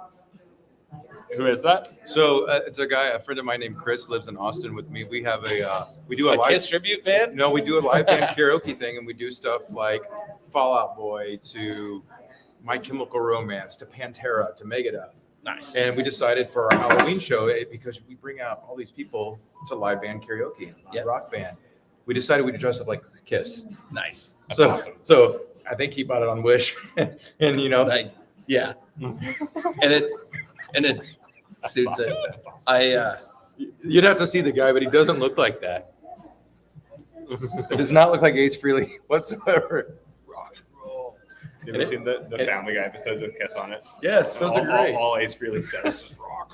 Who is that? So it's a friend of mine named Chris, lives in Austin with me. We have we do a live Kiss tribute band. No, we do a live band karaoke thing, and we do stuff like Fall Out Boy to My Chemical Romance to Pantera to Megadeth. Nice. And we decided for our Halloween show, because we bring out all these people to live band karaoke, rock band. We decided we'd dress up like Kiss. Nice. That's so awesome. So I think he bought it on Wish, and Like, yeah. and it suits awesome. it. That's awesome. You'd have to see the guy, but he doesn't look like that. It does not look like Ace Frehley whatsoever. Rock and roll. Have you seen the Family Guy episodes with Kiss on it? Yes, those are great. All Ace Frehley says is just rock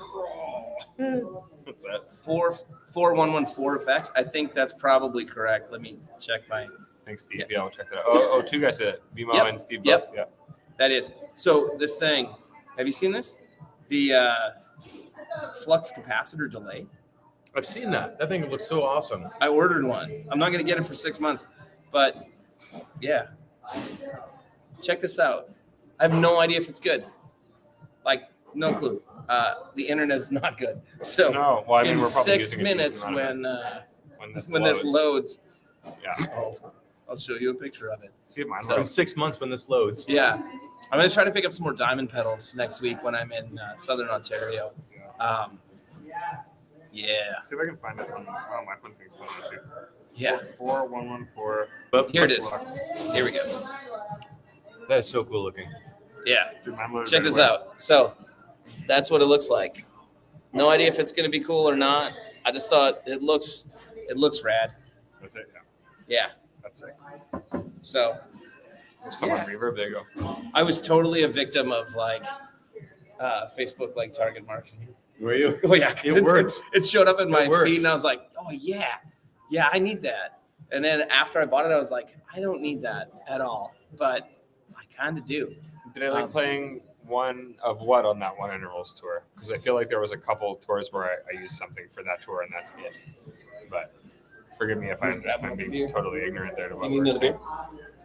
and roll. What's that? 4114 effects. I think that's probably correct. Let me check my. Thanks, Steve. Yeah, I'll check that out. Oh, two guys said it. Vimo Yep. and Steve Yep. both. Yeah. That is. So this thing, have you seen this? The flux capacitor delay. I've seen that. That thing looks so awesome. I ordered one. I'm not going to get it for 6 months, but yeah. Check this out. I have no idea if it's good. Like, no clue. The internet is not good. So No, well, I mean, in we're probably 6 using a decent minutes amount of it when this loads, Yeah. I'll show you a picture of it. See if mine So- In works. 6 months when this loads. Yeah. I'm going to try to pick up some more diamond pedals next week when I'm in Southern Ontario. Yeah. See if I can find it on. Oh, my phone's being slow now too. Yeah. 4114. Here it is. Here we go. That is so cool looking. Yeah. Dude, mine loaded Check right this away. out. So that's what it looks like. No idea if it's going to be cool or not. I just thought it looks rad. That's it. Yeah. Yeah. That's sick. So There's some on Reverb. There you go. I was totally a victim of like Facebook like target marketing. Were you? Oh yeah, 'cause It works. It showed up in my works. feed, and I was like, "Oh yeah, I need that." And then after I bought it, I was like, "I don't need that at all," but I kind of do. Did I like playing one of what on that one intervals tour? Because I feel like there was a couple tours where I used something for that tour, and that's it. But forgive me if I'm being totally ignorant there to what we're saying.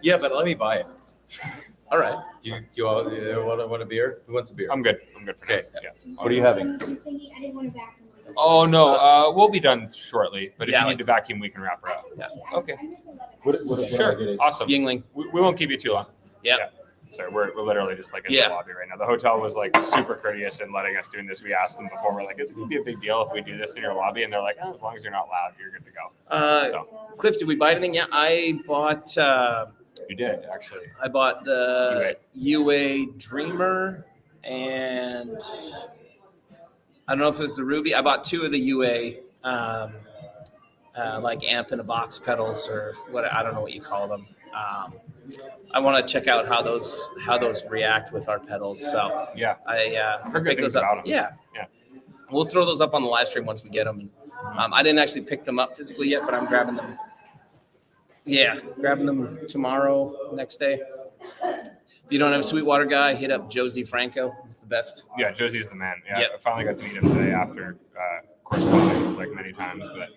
Yeah, but let me buy it. All right. Do you all want a beer? Who wants a beer? I'm good. I'm good for now. Okay. Yeah. What are you having? Oh no, we'll be done shortly. But if Yeah, you like- need to vacuum, we can wrap her up. Yeah. Okay. What Sure. Awesome. Yingling. We won't keep you too long. Yep. Yeah. Sorry, we're literally just like in Yeah. the lobby right now. The hotel was like super courteous in letting us doing this. We asked them before, we're like, is it gonna be a big deal if we do this in your lobby? And they're like, oh, as long as you're not loud, you're good to go. So Cliff, did we buy anything? Yeah, I bought. you did actually. I bought the UA Dreamer, and I don't know if it was the Ruby. I bought 2 of the UA, like amp in a box pedals or what. I don't know what you call them. I want to check out how those react with our pedals. So Yeah. I Heard good pick things those up. about 'em. Yeah, Yeah. We'll throw those up on the live stream once we get them. I didn't actually pick them up physically yet, but I'm grabbing them. Yeah, grabbing them tomorrow, next day. If you don't have a Sweetwater guy, hit up Josie Franco. He's the best. Yeah, Josie's the man. Yeah, Yep. I finally got to meet him today after corresponding like many times. But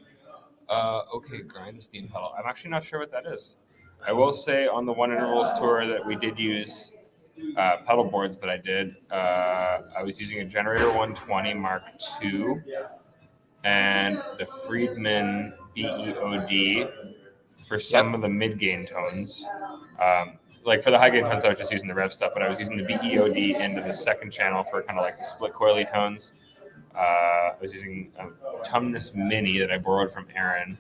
okay, Grindstein pedal. I'm actually not sure what that is. I will say on the One Intervals tour that we did use pedal boards that I did. I was using a Generator 120 Mark II and the Friedman BEOD for some of the mid-gain tones. Like for the high gain tones, I was just using the Rev stuff, but I was using the BEOD into the second channel for kind of like the split coily tones. I was using a Tumnus Mini that I borrowed from Aaron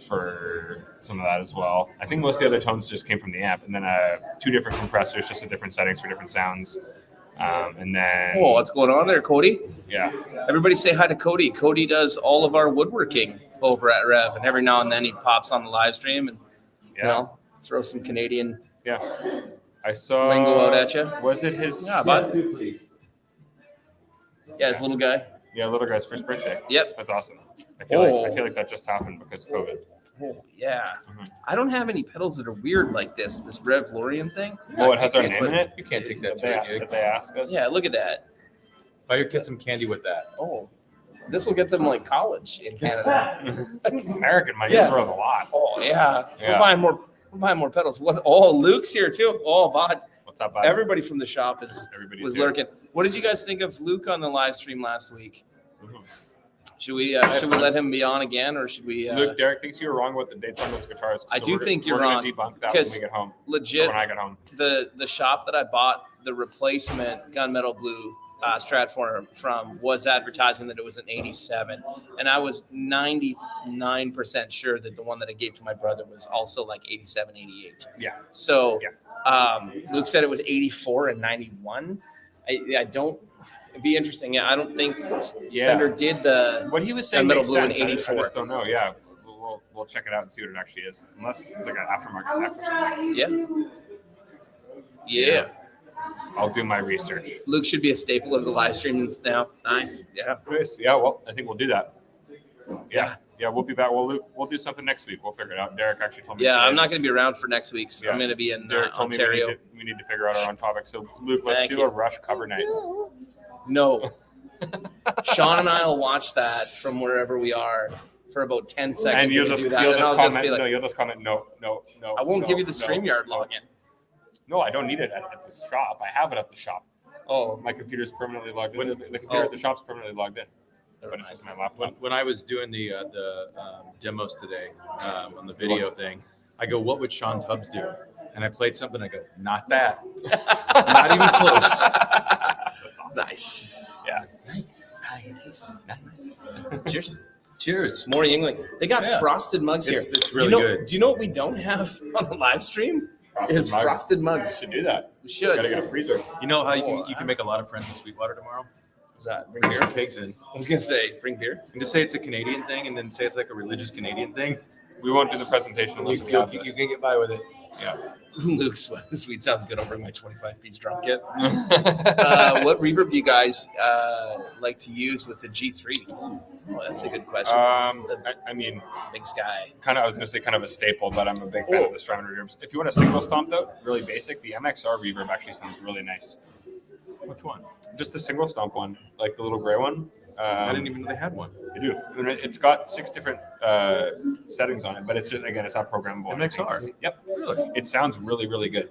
for some of that as well. I think most of the other tones just came from the amp, and then 2 different compressors just with different settings for different sounds. And then Oh, what's going on there, Cody? yeah, Everybody say hi to Cody. Cody does all of our woodworking over at Rev, and every now and then he pops on the live stream and throw some Canadian I saw lingo out at you. Was it his? Yeah, bud. Yeah, his little guy. Yeah, little guy's first birthday. Yep. That's awesome. I feel like that just happened because of COVID. Oh, yeah. Mhm. I don't have any pedals that are weird like this Rev Lorian thing. Oh, it has our You can't name in it. You can't take that Did to a they, gig. they ask us? Yeah, look at that. Buy your kids some candy with that. Oh, this will get them like college in Canada. It's American money. Yeah. You throw a lot. Oh, yeah. Yeah. We're buying more pedals. What? Oh, Luke's here too. Oh, bud. What's up, bud? Everybody from the shop Everybody's was here. lurking. What did you guys think of Luke on the live stream last week? Mhm. Should we let him be on again, or should we? Luke, Derek thinks you were wrong about the dates on those guitars. I do think you're we're wrong, gonna debunk that when because we get home. Or legit, when I get home. the shop that I bought the replacement gunmetal blue Stratform from was advertising that it was an 87, and I was 99% sure that the one that I gave to my brother was also like 87, 88. Yeah. So Luke said it was 84 and 91. I don't. It'd be interesting. Yeah, I don't think Fender did the What he was saying Gunmetal makes Blue in sense. I 84. just don't know. Yeah. We'll check it out and see what it actually is. Unless it's like an aftermarket neck or something. Yeah. I'll do my research. Luke should be a staple of the live streams now. Nice. Yeah. Nice. Yeah, well, I think we'll do that. Yeah. Yeah, we'll be back. We'll do something next week. We'll figure it out. Derek actually told me. Yeah, today. I'm not going to be around for next week. So I'm going to be in Derek told Ontario. me we need to figure out our own topic. So, Luke, let's Thank do you. a Rush cover night. No. Sean and I will watch that from wherever we are for about 10 seconds. And you'll we just, do that, you'll and just I'll comment. be like, No, you'll just comment. No. I won't no, give you the no, StreamYard no. login. No, I don't need it at the shop. I have it at the shop. Oh, My computer's permanently logged in. The computer at the shop's permanently logged in, but it's just my laptop. When I was doing the demos today on the video thing, I go, "What would Sean Tubbs do?" And I played something. I go, "Not that. Not even close." That's awesome. nice. Yeah. Nice. Cheers. Cheers. More Yingling. They got Yeah. frosted mugs here. It's really good. Do you know what we don't have on the live stream? Is frosted mugs. To do that, We should. gotta get a freezer. You know how you can make a lot of friends in Sweetwater tomorrow? Is that bring Bring beer? some kegs in. I was gonna say bring beer. And just say it's a Canadian thing, and then say it's like a religious Canadian thing. We won't do the presentation unless we have You this. can get by with it. Yeah. Luke's sweet sounds good. I'll bring my 25-piece drum kit. What reverb do you guys like to use with the G3? Oh, that's a good question. I mean, Big Sky. I was gonna say kind of a staple, but I'm a big fan of the Strymon reverbs. If you want a single stomp though, really basic, the MXR reverb actually sounds really nice. Which one? Just the single stomp one, like the little gray one. I didn't even know they had one. They do. And it's got 6 different settings on it, but it's just, again, it's not programmable. MXR? Yep. Really? It sounds really, really good.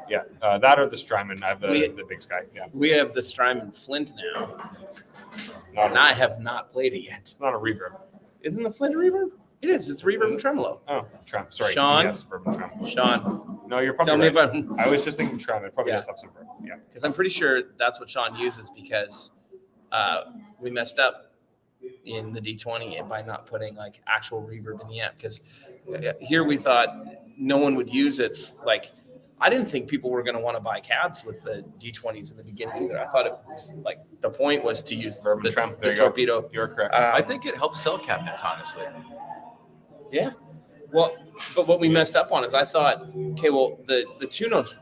Yeah. That or the Strymon. I have the Big Sky. Yeah. We have the Strymon Flint now, Not and I have not played it yet. it's not a reverb. Isn't the Flint a reverb? It is. It's reverb and tremolo. Oh, Trem. Sorry. Sean? Yes, verb and Trem. Sean, No, you're tell probably me right. if I'm. I was just thinking Trem. It probably Yeah. does have some verb. Yeah. Because I'm pretty sure that's what Sean uses because we messed up in the D20 by not putting like actual reverb in the amp. Because here we thought no one would use it. Like I didn't think people were going to want to buy cabs with the D20s in the beginning either. I thought it was like the point was to use Verb and Trem. There the you go. torpedo. You're correct. I think it helps sell cabinets, honestly. Yeah. Well, but what we messed up on is I thought, okay, well, the two notes,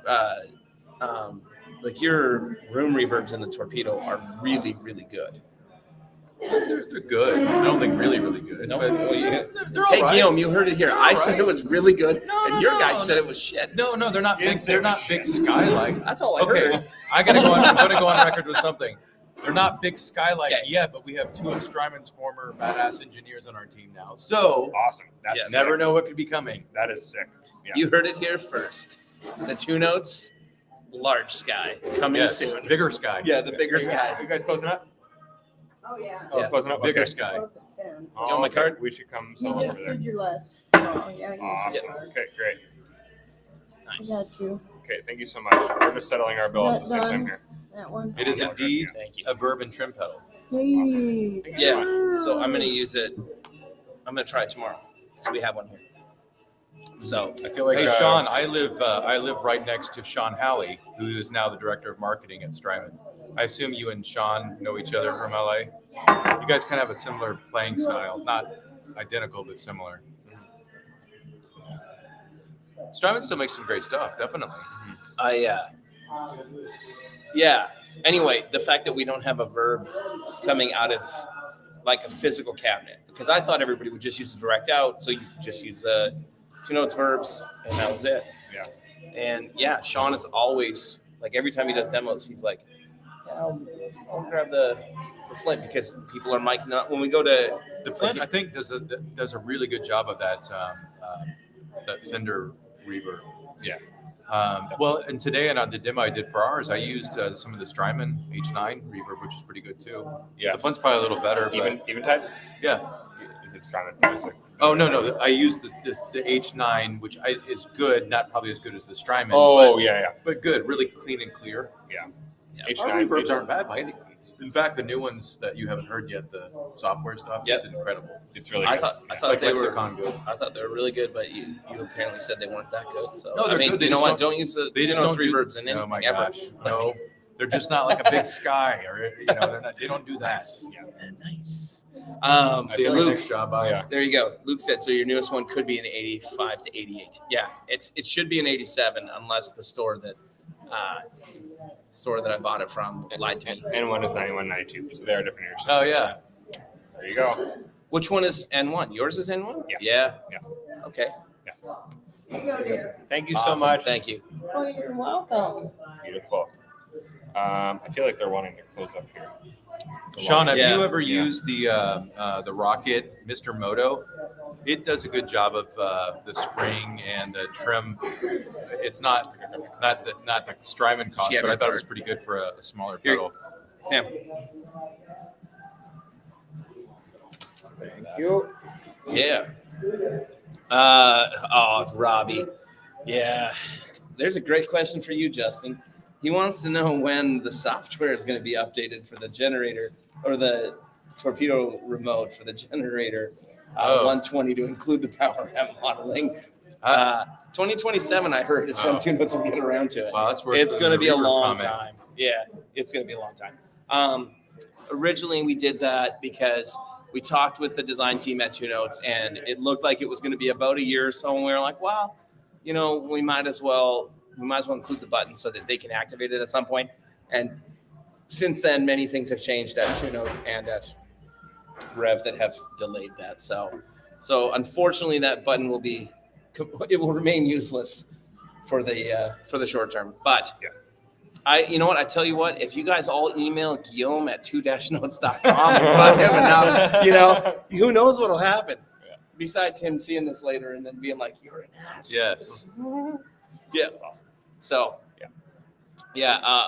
like your room reverbs in the torpedo are really, really good. They're good. I don't think really, really good. No? But Well, they're all Hey, right. Guillaume, you heard it here. They're I all said right. it was really good, No, and no, your no, guy said no. it was shit. No, they're not You didn't big. say They're it not was big shit. skylight. That's all I Okay, heard. I'm gonna go on record with something. They're not big skylight Okay. yet, but we have 2 of Strymon's former badass engineers on our team now. So Awesome. That's Yes. sick. never know what could be coming. That is sick. Yeah. You heard it here first. The two notes, large sky, coming Yes, soon. bigger sky. Yeah, the bigger Are sky. you guys closing up? Oh, yeah. Oh, Yeah. closing up. Bigger Okay. sky. Close at 10. So You want my okay. card? We should come you sell just over there. did your list. Oh, yeah, you Awesome. did your card. Okay, great. I Nice. got you. Okay, thank you so much. We're just settling our bill at the Is same that time done? here. That one. It is Yeah. indeed Thank you. a verb and trim pedal. Hey. Thank you so much. Yeah, so I'm going to use it. I'm going to try it tomorrow. So we have one here. So, I feel like Hey Sean, I live right next to Sean Halley, who is now the director of marketing at Strymon. I assume you and Sean know each other from LA. You guys kind of have a similar playing style, not identical but similar. Strymon still makes some great stuff, definitely. Yeah. Anyway, the fact that we don't have a Verb coming out of like a physical cabinet, because I thought everybody would just use the direct out, so you just use the 2 notes Verbs, and that was it. Yeah. And yeah, Sean is always like every time he does demos, he's like, yeah, I'll grab the Flint because people are miking up when we go to The Flint, I think, does a really good job of that Fender reverb. Yeah. Well, and today and on the demo I did for ours, I used some of the Strymon H9 reverb, which is pretty good too. Yeah. The Flint's probably a little better. Even type? Yeah. Is it Strymon music? Oh no! I used the H9, which is good, not probably as good as the Strymon. Oh but, yeah. but good, really clean and clear. Yeah. Our H9 reverbs aren't bad by any means. In fact, the new ones that you haven't heard yet, the software stuff, is incredible. It's really good. I thought Like they Lexicon were. good. I thought they were really good, but you apparently said they weren't that good. So No, they're good. They you know just what? Don't use the They just don't do reverbs in anything Oh my ever. gosh! No, they're just not like a big sky, or they don't do that. Nice. See you Luke, next job. Bye. Yeah. there you go. Luke said so. Your newest one could be an 85 to 88. Yeah, it should be an 87 unless the store that I bought it from lied to me. And one is 91, 92, so they are different years. Oh yeah. There you go. Which one is N1? Yours is N1? Yeah. Okay. Thank you Awesome. so much. Thank you. Oh, you're welcome. Beautiful. I feel like they're wanting to close up here. Sean, have Yeah. you ever used the Rocket Mr. Moto? It does a good job of the spring and the trim. It's not the Strymon cost, Yeah, but I thought it was pretty good for a smaller pedal. Sam. Thank you. Yeah. Robbie. Yeah. There's a great question for you, Justin. He wants to know when the software is going to be updated for the generator or the torpedo remote for the generator 120 to include the power amp modeling. 2027, I heard, is when 2 Notes will get around to it. Wow, that's worse It's than going to the be a reverb long comment. time. Yeah, it's going to be a long time. Originally, we did that because we talked with the design team at 2 Notes, and it looked like it was going to be about a year or so. And we were like, well, we might as well include the button so that they can activate it at some point. And since then, many things have changed at 2 Notes and at Rev that have delayed that. So unfortunately, that button will remain useless for the short term. But you know what? I tell you what, if you guys all email Guillaume at 2-notes.com about him enough, who knows what'll happen. Yeah. Besides him seeing this later and then being like, "You're an ass." Yes. Yeah. That's awesome. So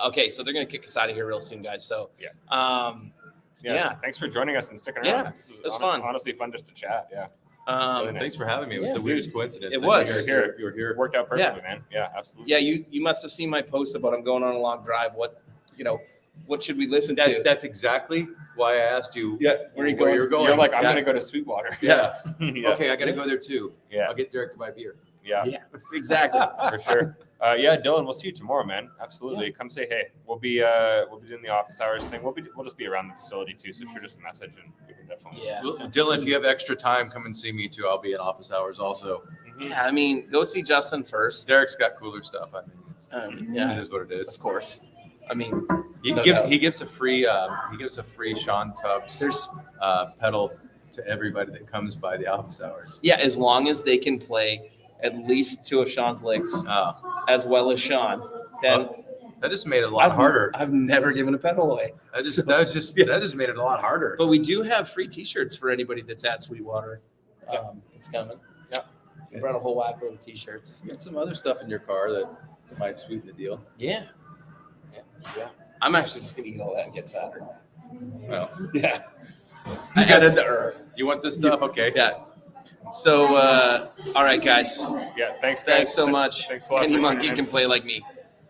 okay. So they're gonna kick us out of here real soon, guys. So yeah. Thanks for joining us and sticking around. Yeah, This is was fun. Honestly, fun just to chat. Yeah. Well, Really nice. thanks for having me. It was Yeah, the weirdest coincidence. It that was. You were here. You were here. It worked out perfectly, man. Yeah, absolutely. Yeah, you must have seen my post about I'm going on a long drive. What should we listen to? That's exactly why I asked you. Yeah, where you going? You're going. You're like, I'm Yeah. going to go to Sweetwater. Yeah. Yeah. Okay, I got to go there too. Yeah. I'll get directed by beer. Yeah, Yeah, exactly. for sure. Dylan, we'll see you tomorrow, man. Absolutely. Come say hey. We'll be doing the office hours thing. We'll just be around the facility too. So shoot us a message and we can definitely. Yeah. Well, Dylan, if you have extra time, come and see me too. I'll be in office hours also. Yeah, I mean, go see Justin first. Derek's got cooler stuff. I mean, Yeah, it is what it is. of course. I mean, He gives a free Sean Tubbs there's pedal to everybody that comes by the office hours. as long as they can play at least 2 of Sean's licks as well as Sean, then That just made it a lot harder. I've never given a pedal away. That just made it a lot harder. But we do have free T-shirts for anybody that's at Sweetwater. It's coming. Yeah. We brought a whole whack load of T-shirts. You got some other stuff in your car that might sweeten the deal. Yeah. I'm actually just gonna eat all that and get fatter. Well, Yeah. I added the you want this stuff? Okay. Yeah. So, all right, guys. Yeah. Thanks, guys. Thanks so much. Thanks a lot. Any for monkey tuning can in. play like me.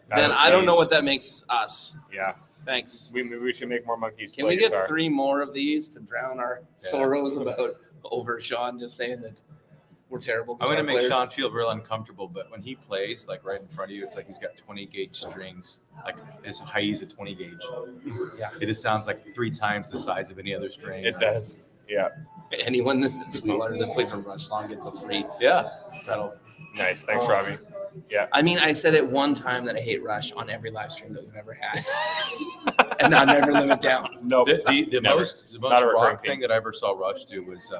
That Then was I don't know nice. what that makes us. Yeah. Thanks. Maybe we should make more monkeys. Can play we get guitar. 3 more of these to drown our sorrows about over Sean just saying that We're terrible. I'm going to guitar make players. Sean feel real uncomfortable, but when he plays, like right in front of you, it's like he's got 20 gauge strings. Like his high is a 20 gauge. Yeah. It just sounds like 3 times the size of any other string. It does. Yeah. Anyone that's Sweetwater that plays a Rush song gets a free pedal. Nice. Thanks, Oh. Robbie. Yeah. I mean, I said it one time that I hate Rush on every live stream that we've ever had, and I'll never live it down. No. The Never. most Not a recurring rock thing that I ever saw Rush do was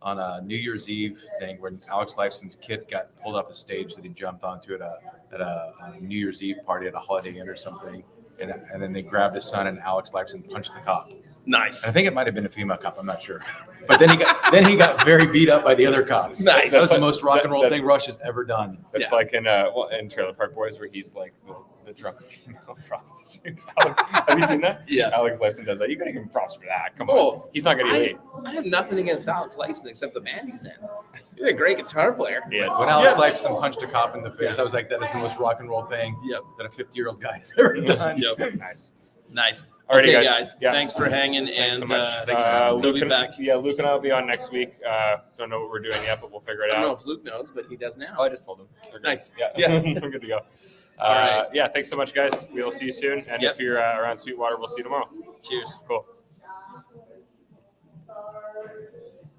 on a New Year's Eve thing when Alex Lifeson's kid got pulled off a stage that he jumped onto at a New Year's Eve party at a Holiday Inn or something, and then they grabbed his son and Alex Lifeson punched the cop. Nice. I think it might have been a female cop. I'm not sure, but then he got very beat up by the other cops. Nice. That was the most rock and roll thing Rush has ever done. It's like in Trailer Park Boys where he's like the drunk female prostitute. Alex, have you seen that? Yeah. Alex Lifeson does that. You gotta give him props for that. Come Oh, on. He's not gonna be late. I have nothing against Alex Lifeson except the band he's in. He's a great guitar player. Yes. When Alex Lifeson punched a cop in the face, I was like, that is the most rock and roll thing that a 50-year-old guy has ever done. Yep. Nice. Alrighty, Okay, guys. Yeah. Thanks for hanging, Thanks and so much. we'll Luke be and, back. Yeah, Luke and I will be on next week. Don't know what we're doing yet, but we'll figure it I don't know out. if Luke knows, but he does now. Oh, I just told him. We're good. Nice. Yeah. We're good to go. All right. Yeah, thanks so much, guys. We'll see you soon. And Yep. if you're around Sweetwater, we'll see you tomorrow. Cheers. Cool.